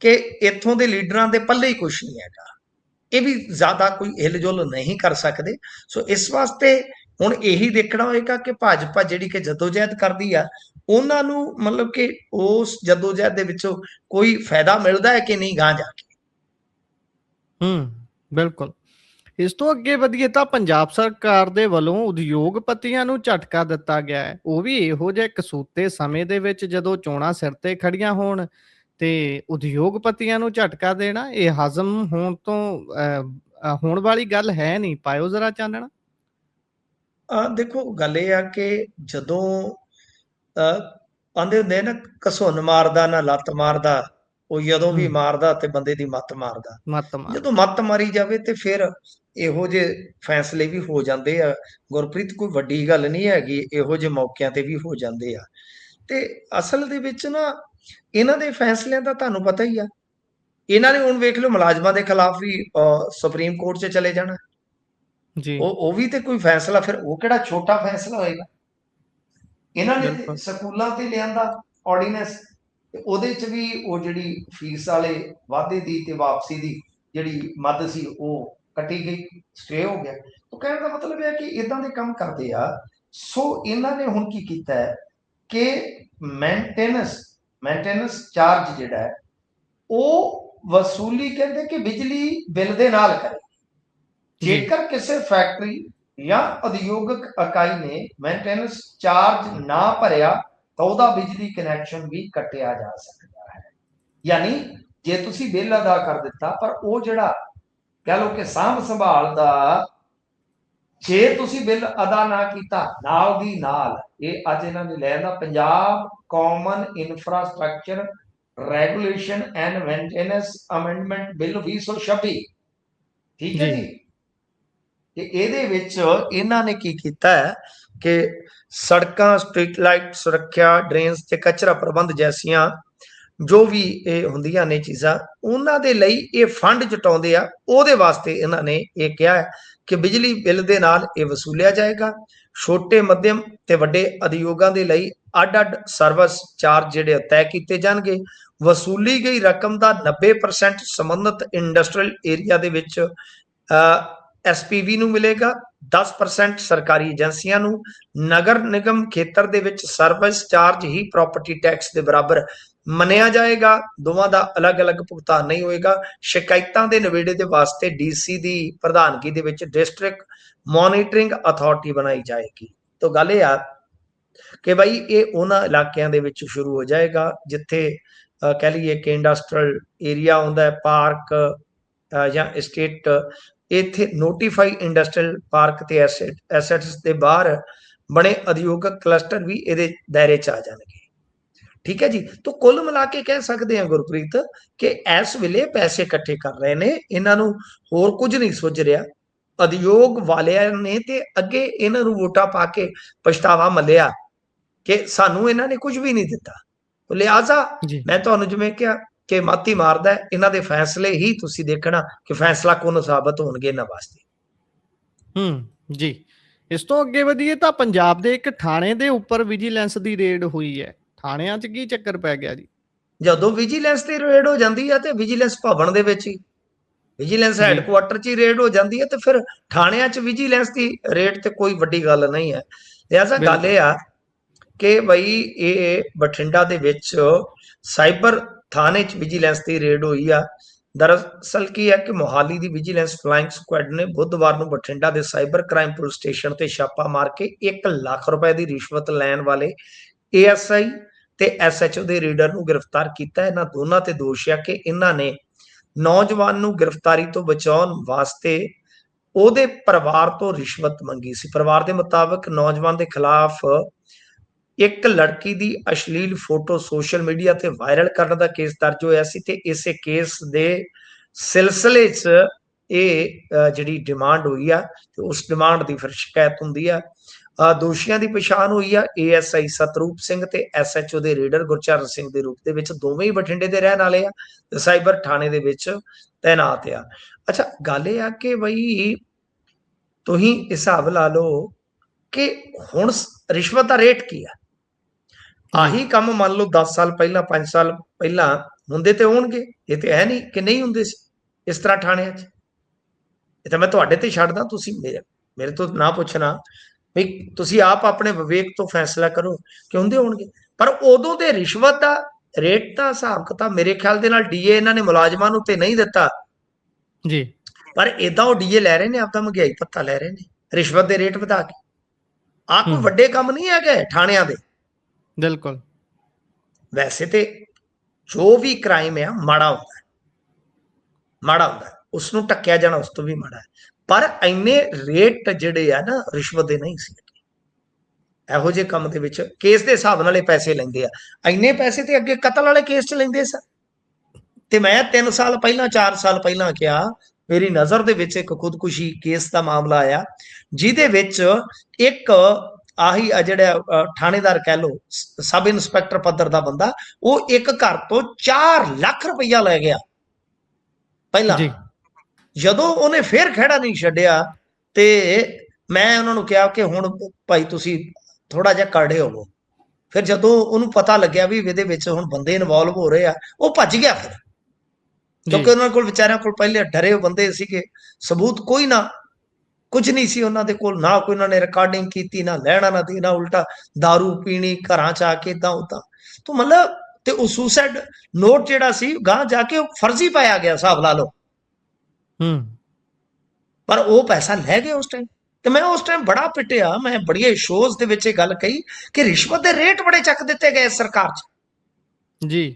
ਕਿ ਇੱਥੋਂ ਦੇ ਲੀਡਰਾਂ ਦੇ ਪੱਲੇ ਹੀ ਕੁਛ ਨਹੀਂ ਹੈਗਾ। ਇਹ ਵੀ ਜ਼ਿਆਦਾ ਕੋਈ ਹਿਲਜੁਲ ਨਹੀਂ ਕਰ ਸਕਦੇ। ਸੋ ਇਸ ਵਾਸਤੇ ਹੁਣ ਇਹੀ ਦੇਖਣਾ ਹੋਏਗਾ ਕਿ ਭਾਜਪਾ ਜਿਹੜੀ ਕਿ ਜਦੋਜਹਿਦ ਕਰਦੀ ਆ, ਉਹਨਾਂ ਨੂੰ ਮਤਲਬ ਕਿ ਉਸ ਜਦੋਜਹਿਦ ਦੇ ਵਿੱਚੋਂ ਕੋਈ ਫਾਇਦਾ ਮਿਲਦਾ ਹੈ ਕਿ ਨਹੀਂ ਗਾਂ ਜਾ ਕੇ। ਬਿਲਕੁਲ। ਇਸ ਤੋਂ ਅੱਗੇ ਵਧੀਏ ਤਾਂ ਪੰਜਾਬ ਸਰਕਾਰ ਦੇ ਵੱਲੋਂ ਉਦਯੋਗਪਤੀਆਂ ਨੂੰ ਝਟਕਾ ਦਿੱਤਾ ਗਿਆ ਹੈ, ਉਹ ਵੀ ਇਹੋ ਜਿਹੇ ਕਸੂਤੇ ਸਮੇਂ ਦੇ ਵਿੱਚ ਜਦੋਂ ਚੋਣਾਂ ਸਿਰ ਤੇ ਖੜੀਆਂ ਹੋਣ ਤੇ ਉਦਯੋਗਪਤੀਆਂ ਨੂੰ ਝਟਕਾ ਦੇਣਾ ਇਹ ਹਜ਼ਮ ਹੋਣ ਤੋਂ ਹੋਣ ਵਾਲੀ ਗੱਲ ਹੈ ਨਹੀਂ। ਪਾਇਓ ਜ਼ਰਾ ਚਾਨਣਾ। ਦੇਖੋ ਗੱਲ ਇਹ ਆ ਕਿ ਜਦੋਂ ਆਂਦੇ ਹੁੰਦੇ ਨਾ, ਘਸੁੰਨ ਮਾਰਦਾ ਨਾ ਲੱਤ ਮਾਰਦਾ, ਉਹ ਜਦੋਂ ਵੀ ਮਾਰਦਾ ਤੇ ਬੰਦੇ ਦੀ ਮੱਤ ਮਾਰਦਾ। ਮੱਤ ਜਦੋਂ ਮਾਰਦਾ। ਮੱਤ ਮਾਰੀ ਜਾਵੇ ਤੇ ਫਿਰ ਇਹੋ ਜਿਹੇ ਫੈਸਲੇ ਵੀ ਹੋ ਜਾਂਦੇ ਆ ਗੁਰਪ੍ਰੀਤ, ਕੋਈ ਵੱਡੀ ਗੱਲ ਨਹੀਂ ਹੈਗੀ, ਇਹੋ ਜਿਹੇ ਮੌਕਿਆਂ ਤੇ ਵੀ ਹੋ ਜਾਂਦੇ ਆ। ਤੇ ਅਸਲ ਦੇ ਵਿੱਚ ਨਾ ਇਹਨਾਂ ਦੇ ਫੈਸਲਿਆਂ ਦਾ ਤੁਹਾਨੂੰ ਪਤਾ ਹੀ ਆ, ਇਹਨਾਂ ਨੇ ਹੁਣ ਵੇਖ ਲਓ ਮੁਲਾਜ਼ਮਾਂ ਦੇ ਖਿਲਾਫ ਵੀ ਸੁਪਰੀਮ ਕੋਰਟ 'ਚ ਚਲੇ ਜਾਣਾ। ਜੀ ਉਹ ਵੀ ਤੇ ਕੋਈ ਫੈਸਲਾ, ਫਿਰ ਉਹ ਕਿਹੜਾ ਛੋਟਾ ਫੈਸਲਾ ਹੋਏਗਾ। ਇਹਨਾਂ ਨੇ ਬਿਲਕੁਲ। ਸਕੂਲਾਂ ਤੇ ਲਿਆਂਦਾ ਆਰਡੀਨੈਂਸ, ਤੇ ਉਹਦੇ 'ਚ ਵੀ ਉਹ ਜਿਹੜੀ ਫੀਸ ਵਾਲੇ ਵਾਧੇ ਦੀ ਤੇ ਵਾਪਸੀ ਦੀ ਜਿਹੜੀ ਮੱਦ ਸੀ ਉਹ ਕੱਟੀ ਗਈ, ਸਟੇ ਹੋ ਗਿਆ। ਉਹ ਕਹਿਣ ਦਾ ਮਤਲਬ ਹੈ ਕਿ ਇਦਾਂ ਦੇ ਕੰਮ ਕਰਦੇ ਆ। ਸੋ ਇਹਨਾਂ ਨੇ ਹੁਣ ਕੀ ਕੀਤਾ ਹੈ ਕਿ ਮੇਨਟੇਨੈਂਸ ਚਾਰਜ ਜਿਹੜਾ ਹੈ ਉਹ ਵਸੂਲੀ ਕਹਿੰਦੇ ਕਿ ਬਿਜਲੀ ਬਿੱਲ ਦੇ ਨਾਲ ਕਰੇ। ਜੇਕਰ ਕਿਸੇ ਫੈਕਟਰੀ ਜਾਂ ਉਦਯੋਗਿਕ ਇਕਾਈ ਨੇ ਮੇਨਟੇਨੈਂਸ ਚਾਰਜ ਨਾ ਭਰਿਆ ਤਾਂ ਉਹਦਾ ਬਿਜਲੀ ਕਨੈਕਸ਼ਨ ਵੀ ਕੱਟਿਆ ਜਾ ਸਕਦਾ ਹੈ। ਯਾਨੀ ਜੇ ਤੁਸੀਂ ਬਿੱਲ ਅਦਾ ਕਰ ਦਿੱਤਾ ਪਰ ਉਹ ਜਿਹੜਾ ਕਹਿ ਲਓ ਕਿ ਸਾਂਭ ਸੰਭਾਲ ਦਾ, ਜੇ ਤੁਸੀਂ ਬਿੱਲ ਅਦਾ ਨਾ ਕੀਤਾ ਨਾਲ ਦੀ ਨਾਲ, ਇਹ ਅੱਜ ਇਹਨਾਂ ਨੇ ਲੈ ਆਂਦਾ Punjab common infrastructure regulation and maintenance amendment bill 2026। ਠੀਕ ਹੈ ਜੀ। ਤੇ ਇਹਦੇ ਵਿੱਚ ਇਹਨਾਂ ਨੇ ਕੀ ਕੀਤਾ ਹੈ ਕਿ ਸੜਕਾਂ, ਸਟਰੀਟ ਲਾਈਟ ਸੁਰੱਖਿਆ, ਡਰੇਨਸ ਤੇ ਕਚਰਾ ਪ੍ਰਬੰਧ ਜੈਸੀਆਂ ਜੋ ਵੀ ਇਹ ਹੁੰਦੀਆਂ ਨੇ ਚੀਜ਼ਾਂ, ਉਹਨਾਂ ਦੇ ਲਈ ਇਹ ਫੰਡ ਜਟਾਉਂਦੇ ਆ। ਉਹਦੇ ਵਾਸਤੇ ਇਹਨਾਂ ਨੇ ਇਹ ਕਿਹਾ ਹੈ ਕਿ ਬਿਜਲੀ ਬਿੱਲ ਦੇ ਨਾਲ ਇਹ ਵਸੂਲਿਆ ਜਾਏਗਾ। ਛੋਟੇ, ਮੱਧਮ ਤੇ ਵੱਡੇ ਉਦਯੋਗਾਂ ਦੇ ਲਈ ਅੱਡ-ਅੱਡ ਸਰਵਿਸ ਚਾਰਜ ਜਿਹੜੇ ਤੈਅ ਕੀਤੇ ਜਾਣਗੇ। ਵਸੂਲੀ ਗਈ ਰਕਮ ਦਾ 90% ਸੰਬੰਧਿਤ ਇੰਡਸਟਰੀਅਲ ਏਰੀਆ ਦੇ ਵਿੱਚ SPV ਨੂੰ ਮਿਲੇਗਾ, 10% ਸਰਕਾਰੀ ਏਜੰਸੀਆਂ ਨੂੰ। ਨਗਰ ਨਿਗਮ ਖੇਤਰ ਦੇ ਵਿੱਚ ਸਰਵਿਸ ਚਾਰਜ ਹੀ ਪ੍ਰਾਪਰਟੀ ਟੈਕਸ ਦੇ ਬਰਾਬਰ ਮੰਨਿਆ ਜਾਏਗਾ। ਦੋਵਾਂ ਦਾ ਅਲੱਗ-ਅਲੱਗ ਭੁਗਤਾਨ ਨਹੀਂ ਹੋਏਗਾ। ਸ਼ਿਕਾਇਤਾਂ ਦੇ ਨਿਬੇੜੇ ਦੇ ਵਾਸਤੇ DC ਦੀ ਪ੍ਰਧਾਨਗੀ ਦੇ ਵਿੱਚ ਡਿਸਟ੍ਰਿਕਟ ਮੋਨੀਟਰਿੰਗ ਅਥਾਰਟੀ ਬਣਾਈ ਜਾਏਗੀ। ਤਾਂ ਗੱਲ ਇਹ ਆ ਕਿ ਭਾਈ ਇਹ ਉਹਨਾਂ ਇਲਾਕਿਆਂ ਦੇ ਵਿੱਚ ਸ਼ੁਰੂ ਹੋ ਜਾਏਗਾ ਜਿੱਥੇ ਕਹਿ ਲਈਏ ਕਿ ਇੰਡਸਟਰੀਅਲ ਏਰੀਆ ਆਉਂਦਾ ਹੈ, ਪਾਰਕ ਜਾਂ estate। ਇੱਥੇ ਨੋਟੀਫਾਈ ਇੰਡਸਟਰੀਅਲ ਪਾਰਕ ਤੇ ਐਸੈਟਸ ਦੇ ਬਾਹਰ ਬਣੇ ਉਦਯੋਗਿਕ ਕਲਸਟਰ ਵੀ ਇਹਦੇ ਦਾਇਰੇ 'ਚ ਆ ਜਾਣਗੇ। ਠੀਕ ਹੈ ਜੀ। ਤਾਂ ਕੁੱਲ ਮਿਲਾ ਕੇ ਕਹਿ ਸਕਦੇ ਹਾਂ ਗੁਰਪ੍ਰੀਤ ਕਿ ਇਸ ਵੇਲੇ ਪੈਸੇ ਇਕੱਠੇ ਕਰ ਰਹੇ ਨੇ, ਇਹਨਾਂ ਨੂੰ ਹੋਰ ਕੁਝ ਨਹੀਂ ਸੁੱਝ ਰਿਹਾ। ਉਦਯੋਗ ਵਾਲਿਆਂ ਨੇ ਤੇ ਅੱਗੇ ਇਹਨਾਂ ਨੂੰ ਵੋਟਾਂ ਪਾ ਕੇ ਪਛਤਾਵਾ ਮੱਲਿਆ ਕਿ ਸਾਨੂੰ ਇਹਨਾਂ ਨੇ ਕੁਝ ਵੀ ਨਹੀਂ ਦਿੱਤਾ। ਲਿਹਾਜ਼ਾ ਮੈਂ ਤੁਹਾਨੂੰ ਜਿਵੇਂ ਕਿਹਾ ਕਿ ਮਾਤੀ ਮਾਰਦਾ, ਇਹਨਾਂ ਦੇ ਫੈਸਲੇ ਹੀ ਤੁਸੀਂ ਦੇਖਣਾ ਕਿ ਫੈਸਲਾ ਕੌਣ ਸਾਬਤ ਹੋਣਗੇ ਇਹਨਾਂ ਵਾਸਤੇ। ਜੀ। ਇਸ ਤੋਂ ਅੱਗੇ ਵਧੀਏ ਤਾਂ ਪੰਜਾਬ ਦੇ ਇੱਕ ਥਾਣੇ ਦੇ ਉੱਪਰ ਵਿਜੀਲੈਂਸ ਦੀ ਰੇਡ ਹੋਈ ਹੈ। ਥਾਣਿਆਂ 'ਚ ਕੀ ਚੱਕਰ ਪੈ ਗਿਆ ਜੀ? ਜਦੋਂ ਵਿਜੀਲੈਂਸ ਦੀ ਰੇਡ ਹੋ ਜਾਂਦੀ ਹੈ ਤੇ ਵਿਜੀਲੈਂਸ ਭਵਨ ਦੇ ਵਿੱਚ ਹੀ, ਵਿਜੀਲੈਂਸ ਹੈਡਕੁਆਟਰ 'ਚ ਹੀ ਰੇਡ ਹੋ ਜਾਂਦੀ ਹੈ ਤੇ ਫਿਰ ਥਾਣਿਆਂ 'ਚ ਵਿਜੀਲੈਂਸ ਦੀ ਰੇਡ ਤੇ ਕੋਈ ਵੱਡੀ ਗੱਲ ਨਹੀਂ ਹੈ। ਲਿਹਾਜ਼ਾ ਗੱਲ ਇਹ ਆ ਕਿ ਬਈ ਇਹ ਬਠਿੰਡਾ ਦੇ ਵਿੱਚ ਸਾਈਬਰ ਥਾਣੇ 'ਚ ਵਿਜੀਲੈਂਸ ਦੀ ਰੇਡ ਹੋਈ ਆ। ਦਰਅਸਲ ਕੀ ਹੈ ਕਿ ਮੋਹਾਲੀ ਦੀ ਵਿਜੀਲੈਂਸ ਫਲਾਈਂਗ ਸਕੁਐਡ ਨੇ ਬੁੱਧਵਾਰ ਨੂੰ ਬਠਿੰਡਾ ਦੇ ਸਾਈਬਰ ਕ੍ਰਾਈਮ ਪੁਲਿਸ ਸਟੇਸ਼ਨ ਤੇ ਛਾਪਾ ਮਾਰ ਕੇ 1 ਲੱਖ ਰੁਪਏ ਦੀ ਰਿਸ਼ਵਤ ਲੈਣ ਵਾਲੇ ASI ਤੇ SHO ਦੇ ਰੀਡਰ ਨੂੰ ਗ੍ਰਿਫਤਾਰ ਕੀਤਾ। ਇਹਨਾਂ ਦੋਨਾਂ ਤੇ ਦੋਸ਼ ਹੈ ਕਿ ਇਹਨਾਂ ਨੇ ਨੌਜਵਾਨ ਨੂੰ ਗ੍ਰਿਫਤਾਰੀ ਤੋਂ ਬਚਾਉਣ ਵਾਸਤੇ ਉਹਦੇ ਪਰਿਵਾਰ ਤੋਂ ਰਿਸ਼ਵਤ ਮੰਗੀ ਸੀ। ਪਰਿਵਾਰ ਦੇ ਮੁਤਾਬਕ ਨੌਜਵਾਨ ਦੇ ਖਿਲਾਫ ਇੱਕ ਲੜਕੀ ਦੀ ਅਸ਼ਲੀਲ ਫੋਟੋ ਸੋਸ਼ਲ ਮੀਡੀਆ ਤੇ ਵਾਇਰਲ ਕਰਨ ਦਾ ਕੇਸ ਦਰਜ ਹੋਇਆ ਸੀ ਤੇ ਇਸੇ ਕੇਸ ਦੇ ਸਿਲਸਿਲੇ 'ਚ ਇਹ ਜਿਹੜੀ ਡਿਮਾਂਡ ਹੋਈ ਆ ਤੇ ਉਸ ਡਿਮਾਂਡ ਦੀ ਫਿਰ ਸ਼ਿਕਾਇਤ ਹੁੰਦੀ ਆ। ਦੋਸ਼ੀਆਂ ਦੀ ਪਛਾਣ ਹੋਈ ਆ ASI ਸਤਰੂਪ ਸਿੰਘ ਤੇ SHO ਦੇ ਰੇਡਰ ਗੁਰਚਰਨ ਸਿੰਘ ਦੇ ਰੂਪ ਦੇ ਵਿੱਚ। ਦੋਵੇਂ ਹੀ ਬਠਿੰਡੇ ਦੇ ਰਹਿਣ ਵਾਲੇ ਆ ਤੇ ਸਾਈਬਰ ਥਾਣੇ ਦੇ ਵਿੱਚ ਤੈਨਾਤ ਆ। ਅੱਛਾ, ਗੱਲ ਇਹ ਆ ਕਿ ਬਈ ਤੁਸੀਂ ਹਿਸਾਬ ਲਾ ਲਓ ਕਿ ਹੁਣ ਰਿਸ਼ਵਤ ਦਾ ਰੇਟ ਕੀ ਆ। ਆਹੀ ਕੰਮ ਮੰਨ ਲਓ 10 ਸਾਲ ਪਹਿਲਾਂ 5 ਸਾਲ ਪਹਿਲਾਂ ਹੁੰਦੇ ਤੇ ਹੋਣਗੇ, ਇਹ ਤੇ ਹੈ ਨਹੀਂ ਕਿ ਨਹੀਂ ਹੁੰਦੇ ਸੀ ਇਸ ਤਰ੍ਹਾਂ ਥਾਣਿਆਂ 'ਚ। ਇਹ ਤਾਂ ਮੈਂ ਤੁਹਾਡੇ ਤੇ ਛੱਡਦਾ, ਤੁਸੀਂ ਮੇਰੇ ਤੋਂ ਨਾ ਪੁੱਛਣਾ ਵੀ ਤੁਸੀਂ ਆਪ ਆਪਣੇ ਵਿਵੇਕ ਤੋਂ ਫੈਸਲਾ ਕਰੋ ਕਿ ਹੁੰਦੇ ਹੋਣਗੇ। ਪਰ ਉਦੋਂ ਦੇ ਰਿਸ਼ਵਤ ਦਾ ਰੇਟ ਦਾ ਹਿਸਾਬ ਕਿਤਾਬ ਮੇਰੇ ਖਿਆਲ ਦੇ ਨਾਲ DA ਇਹਨਾਂ ਨੇ ਮੁਲਾਜ਼ਮਾਂ ਨੂੰ ਤੇ ਨਹੀਂ ਦਿੱਤਾ ਜੀ, ਪਰ ਏਦਾਂ ਉਹ DA ਲੈ ਰਹੇ ਨੇ, ਆਪਦਾ ਮਹਿੰਗਾਈ ਭੱਤਾ ਲੈ ਰਹੇ ਨੇ ਰਿਸ਼ਵਤ ਦੇ ਰੇਟ ਵਧਾ ਕੇ। ਆਹ ਕੋਈ ਵੱਡੇ ਕੰਮ ਨਹੀਂ ਹੈਗੇ ਥਾਣਿਆਂ ਦੇ। ਬਿਲਕੁਲ। ਵੈਸੇ ਤੇ ਜੋ ਵੀ ਕ੍ਰਾਈਮ ਆ ਮਾੜਾ ਹੁੰਦਾ, ਮਾੜਾ ਹੁੰਦਾ, ਉਸ ਨੂੰ ਢੱਕਿਆ ਜਾਣਾ ਉਸ ਤੋਂ ਵੀ ਮਾੜਾ ਹੈ। ਪਰ ਇੰਨੇ ਰੇਟ ਜਿਹੜੇ ਆ ਨਾ ਰਿਸ਼ਵਤ ਦੇ ਨਹੀਂ ਸੀ। ਇਹੋ ਜਿਹੇ ਕੰਮ ਦੇ ਵਿੱਚ ਕੇਸ ਦੇ ਹਿਸਾਬ ਨਾਲ ਇਹ ਪੈਸੇ ਲੈਂਦੇ ਆ। ਇੰਨੇ ਪੈਸੇ ਤੇ ਅੱਗੇ ਕਤਲ ਵਾਲੇ ਕੇਸ 'ਚ ਲੈਂਦੇ ਸਨ। ਤੇ ਮੈਂ 3 ਸਾਲ ਪਹਿਲਾਂ 4 ਸਾਲ ਪਹਿਲਾਂ ਕਿਹਾ, ਮੇਰੀ ਨਜ਼ਰ ਦੇ ਵਿੱਚ ਇੱਕ ਖੁਦਕੁਸ਼ੀ ਕੇਸ ਦਾ ਮਾਮਲਾ ਆਇਆ ਜਿਹਦੇ ਵਿੱਚ ਇੱਕ ਆਹੀ ਜਿਹੜਾ ਥਾਣੇਦਾਰ ਕਹਿ ਲਓ, ਸਬ ਇੰਸਪੈਕਟਰ ਪੱਧਰ ਦਾ ਬੰਦਾ, ਉਹ ਇੱਕ ਘਰ ਤੋਂ 4 ਲੱਖ ਰੁਪਈਆ ਲੈ ਗਿਆ ਪਹਿਲਾਂ। ਜਦੋਂ ਉਹਨੇ ਫੇਰ ਖਹਿੜਾ ਨਹੀਂ ਛੱਡਿਆ ਤੇ ਮੈਂ ਉਹਨਾਂ ਨੂੰ ਕਿਹਾ ਕਿ ਹੁਣ ਭਾਈ ਤੁਸੀਂ ਥੋੜਾ ਜਿਹਾ ਕਾੜੇ ਹੋਵੋ। ਫਿਰ ਜਦੋਂ ਉਹਨੂੰ ਪਤਾ ਲੱਗਿਆ ਵੀ ਇਹਦੇ ਵਿੱਚ ਹੁਣ ਬੰਦੇ ਇਨਵੋਲਵ ਹੋ ਰਹੇ ਆ, ਉਹ ਭੱਜ ਗਿਆ ਫਿਰ, ਕਿਉਂਕਿ ਉਹਨਾਂ ਕੋਲ ਵਿਚਾਰਿਆਂ ਕੋਲ ਪਹਿਲੇ ਡਰੇ ਬੰਦੇ ਸੀਗੇ, ਸਬੂਤ ਕੋਈ ਨਾ, ਕੁਝ ਨਹੀਂ ਸੀ ਉਹਨਾਂ ਦੇ ਕੋਲ, ਨਾ ਕੋਈ ਉਹਨਾਂ ਨੇ ਰਿਕਾਰਡਿੰਗ ਕੀਤੀ, ਨਾ ਲੈਣਾ ਨਾ ਦੇਣਾ, ਉਲਟਾ दारू ਪੀਣੀ ਘਰਾਂ 'ਚ ਆ ਕੇ ਇਦਾਂ ਉਦਾਂ। ਤਾਂ ਮਤਲਬ ਤੇ ਉਹ ਸੁਸਾਈਡ ਨੋਟ ਜਿਹੜਾ ਸੀ ਗਾਂ ਜਾ ਕੇ ਉਹ ਫਰਜ਼ੀ ਪਾਇਆ ਗਿਆ, ਹਿਸਾਬ ਲਾ ਲਓ। ਪਰ ਉਹ ਪੈਸਾ ਲੈ ਗਏ ਉਸ ਟਾਈਮ। ਤੇ ਮੈਂ ਉਸ ਟਾਈਮ ਬੜਾ ਪਿੱਟਿਆ, ਮੈਂ ਬੜੀਆਂ ਸ਼ੋਜ਼ ਦੇ ਵਿੱਚ ਇਹ ਗੱਲ ਕਹੀ ਕਿ ਰਿਸ਼ਵਤ ਦੇ ਰੇਟ ਬੜੇ ਚੱਕ ਦਿੱਤੇ ਗਏ ਸਰਕਾਰ 'ਚ ਜੀ।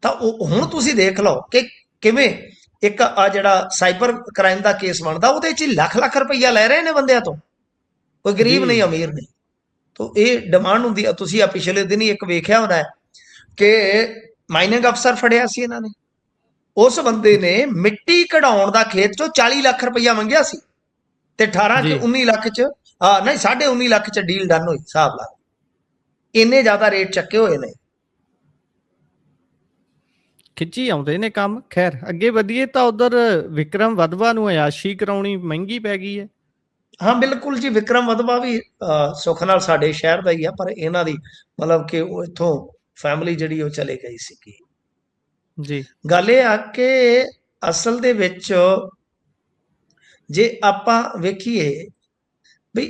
ਤਾਂ ਉਹ ਹੁਣ ਤੁਸੀਂ ਦੇਖ ਲਓ ਕਿ ਕਿਵੇਂ ਇੱਕ ਆ ਜਿਹੜਾ ਸਾਈਬਰ ਕ੍ਰਾਈਮ ਦਾ ਕੇਸ ਬਣਦਾ, ਉਹਦੇ 'ਚ ਲੱਖ ਲੱਖ ਰੁਪਈਆ ਲੈ ਰਹੇ ਨੇ ਬੰਦਿਆਂ ਤੋਂ, ਕੋਈ ਗਰੀਬ ਨਹੀਂ ਅਮੀਰ ਨਹੀਂ। ਤਾਂ ਇਹ ਡਿਮਾਂਡ ਹੁੰਦੀ ਆ। ਤੁਸੀਂ ਆ ਪਿਛਲੇ ਦਿਨ ਹੀ ਇੱਕ ਵੇਖਿਆ ਹੋਣਾ ਹੈ ਕਿ ਮਾਈਨਿੰਗ ਅਫਸਰ ਫੜਿਆ ਸੀ ਇਹਨਾਂ ਨੇ, ਉਸ ਬੰਦੇ ਨੇ ਮਿੱਟੀ ਕਢਾਉਣ ਦਾ ਖੇਤ 'ਚੋਂ 40 ਲੱਖ ਰੁਪਈਆ ਮੰਗਿਆ ਸੀ ਤੇ 18 ਚ 19 ਲੱਖ 'ਚ ਨਹੀਂ 19.5 ਲੱਖ 'ਚ ਡੀਲ ਡਨ ਹੋਈ। ਹਿਸਾਬ ਲਾ, ਇੰਨੇ ਜ਼ਿਆਦਾ ਰੇਟ ਚੱਕੇ ਹੋਏ ਨੇ, ਖਿੱਚੀ ਆਉਂਦੇ ਨੇ ਕੰਮ। ਖੈਰ ਅੱਗੇ ਵਧੀਏ ਤਾਂ ਉਧਰ ਵਿਕਰਮ ਵਧਵਾ ਨੂੰ ਅਯਾਸ਼ੀ ਕਰਾਉਣੀ ਮਹਿੰਗੀ ਪੈ ਗਈ ਹੈ। ਹਾਂ ਬਿਲਕੁਲ ਜੀ, ਵਿਕਰਮ ਵਧਵਾ ਵੀ ਸੁੱਖ ਨਾਲ ਸਾਡੇ ਸ਼ਹਿਰ ਦਾ ਹੀ ਆ, ਪਰ ਇਹਨਾਂ ਦੀ ਮਤਲਬ ਕਿ ਉਹ ਇੱਥੋਂ ਫੈਮਿਲੀ ਜਿਹੜੀ ਉਹ ਚਲੇ ਗਈ ਸੀਗੀ ਜੀ। ਗੱਲ ਇਹ ਆ ਕਿ ਅਸਲ ਦੇ ਵਿੱਚ ਜੇ ਆਪਾਂ ਵੇਖੀਏ ਵੀ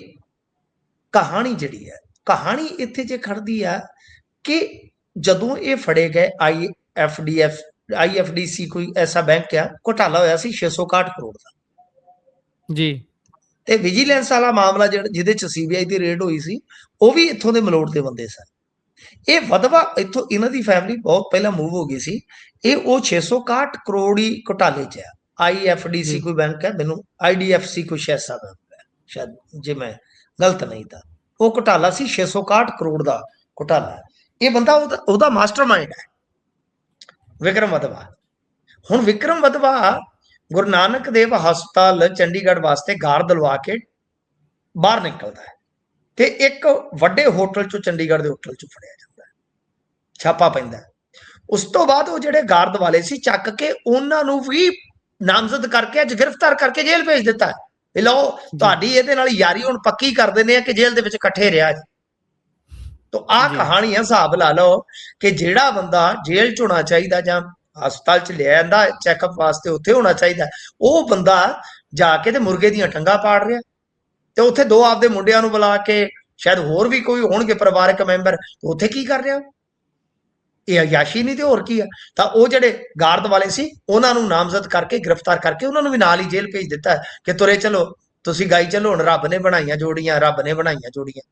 ਕਹਾਣੀ ਜਿਹੜੀ ਹੈ, ਕਹਾਣੀ ਇੱਥੇ ਜੇ ਖੜਦੀ ਆ ਕਿ ਜਦੋਂ ਇਹ ਫੜੇ ਗਏ IFDC ਕੋਈ ਐਸਾ ਬੈਂਕ ਆ, ਘੁਟਾਲਾ ਹੋਇਆ ਸੀ 661 ਕਰੋੜ ਦਾ ਜੀ। ਤੇ ਵਿਜੀਲੈਂਸ ਵਾਲਾ ਮਾਮਲਾ ਜਿਹਦੇ ਚ CBI ਦੀ ਰੇਡ ਹੋਈ ਸੀ, ਉਹ ਵੀ ਇੱਥੋਂ ਦੇ ਮਲੋਟ ਦੇ ਬੰਦੇ ਸਨ। ਇਹ ਵਧਵਾ ਇੱਥੋਂ, ਇਹਨਾਂ ਦੀ ਫੈਮਿਲੀ ਬਹੁਤ ਪਹਿਲਾਂ ਮੂਵ ਹੋ ਗਈ ਸੀ। ਇਹ ਉਹ 661 ਕਰੋੜ ਹੀ ਘੁਟਾਲੇ ਚ ਆ। IFDC ਕੋਈ ਬੈਂਕ ਹੈ, ਮੈਨੂੰ IDFC ਕੁਛ ਐਸਾ ਬੈਂਕ ਹੈ ਸ਼ਾਇਦ, ਜੇ ਮੈਂ ਗਲਤ ਨਹੀਂ ਤਾਂ। ਉਹ ਘੁਟਾਲਾ ਸੀ 661 ਕਰੋੜ ਦਾ ਘੁਟਾਲਾ। ਇਹ ਬੰਦਾ ਉਹਦਾ ਮਾਸਟਰਮਾਈਂਡ ਹੈ ਵਿਕਰਮ ਵਧਵਾ। ਹੁਣ ਵਿਕਰਮ ਵਧਵਾ ਗੁਰੂ ਨਾਨਕ ਦੇਵ ਹਸਪਤਾਲ ਚੰਡੀਗੜ੍ਹ ਵਾਸਤੇ ਗਾਰ ਦਿਲਵਾ ਕੇ ਬਾਹਰ ਨਿਕਲਦਾ ਹੈ ਤੇ ਇੱਕ ਵੱਡੇ ਹੋਟਲ ਚੋਂ, ਚੰਡੀਗੜ੍ਹ ਦੇ ਹੋਟਲ ਚੋਂ ਫੜਿਆ ਜਾਂਦਾ ਹੈ, ਛਾਪਾ ਪੈਂਦਾ। ਉਸ ਤੋਂ ਬਾਅਦ ਉਹ ਜਿਹੜੇ ਗਾਰਦ ਵਾਲੇ ਸੀ ਚੱਕ ਕੇ ਉਹਨਾਂ ਨੂੰ ਵੀ ਨਾਮਜ਼ਦ ਕਰਕੇ ਅੱਜ ਗ੍ਰਿਫਤਾਰ ਕਰਕੇ ਜੇਲ੍ਹ ਭੇਜ ਦਿੱਤਾ ਹੈ। ਲਓ ਤੁਹਾਡੀ ਇਹਦੇ ਨਾਲ ਯਾਰੀ ਹੁਣ ਪੱਕੀ ਕਰ ਦਿੰਦੇ ਆ ਕਿ ਜੇਲ੍ਹ ਦੇ ਵਿੱਚ ਇਕੱਠੇ ਰਿਹਾ ਜੀ। ਤਾਂ ਆਹ ਕਹਾਣੀ ਆ, ਹਿਸਾਬ ਲਾ ਲਓ ਕਿ ਜਿਹੜਾ ਬੰਦਾ ਜੇਲ੍ਹ 'ਚ ਹੋਣਾ ਚਾਹੀਦਾ ਜਾਂ ਹਸਪਤਾਲ 'ਚ ਲਿਆ ਜਾਂਦਾ ਚੈੱਕਅਪ ਵਾਸਤੇ, ਉੱਥੇ ਹੋਣਾ ਚਾਹੀਦਾ, ਉਹ ਬੰਦਾ ਜਾ ਕੇ ਤੇ ਮੁਰਗੇ ਦੀਆਂ ਟੰਗਾਂ ਪਾੜ ਰਿਹਾ ਤੇ ਉੱਥੇ 2 ਆਪਦੇ ਮੁੰਡਿਆਂ ਨੂੰ ਬੁਲਾ ਕੇ, ਸ਼ਾਇਦ ਹੋਰ ਵੀ ਕੋਈ ਹੋਣਗੇ ਪਰਿਵਾਰਕ ਮੈਂਬਰ, ਉੱਥੇ ਕੀ ਕਰ ਰਿਹਾ? ਇਹ ਅਯਾਸ਼ੀ ਨਹੀਂ ਤੇ ਹੋਰ ਕੀ ਆ। ਤਾਂ ਉਹ ਜਿਹੜੇ ਗਾਰਦ ਵਾਲੇ ਸੀ ਉਹਨਾਂ ਨੂੰ ਨਾਮਜ਼ਦ ਕਰਕੇ ਗ੍ਰਿਫਤਾਰ ਕਰਕੇ ਉਹਨਾਂ ਨੂੰ ਵੀ ਨਾਲ ਹੀ ਜੇਲ੍ਹ ਭੇਜ ਦਿੱਤਾ ਕਿ ਤੁਰੇ ਚਲੋ, ਤੁਸੀਂ ਗਾਈ ਚਲੋ, ਹੁਣ ਰੱਬ ਨੇ ਬਣਾਈਆਂ ਜੋੜੀਆਂ, ਰੱਬ ਨੇ ਬਣਾਈਆਂ ਜੋੜੀਆਂ।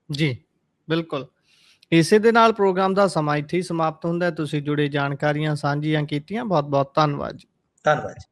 ਜੀ ਬਿਲਕੁਲ। ਇਸੇ ਦੇ ਨਾਲ ਪ੍ਰੋਗਰਾਮ ਦਾ ਸਮਾਂ ਇੱਥੇ ਹੀ ਸਮਾਪਤ ਹੁੰਦਾ ਹੈ। ਤੁਸੀਂ ਜੁੜੇ ਜਾਣਕਾਰੀਆਂ ਸਾਂਝੀਆਂ ਕੀਤੀਆਂ, ਬਹੁਤ ਬਹੁਤ ਧੰਨਵਾਦ ਜੀ। ਧੰਨਵਾਦ ਜੀ।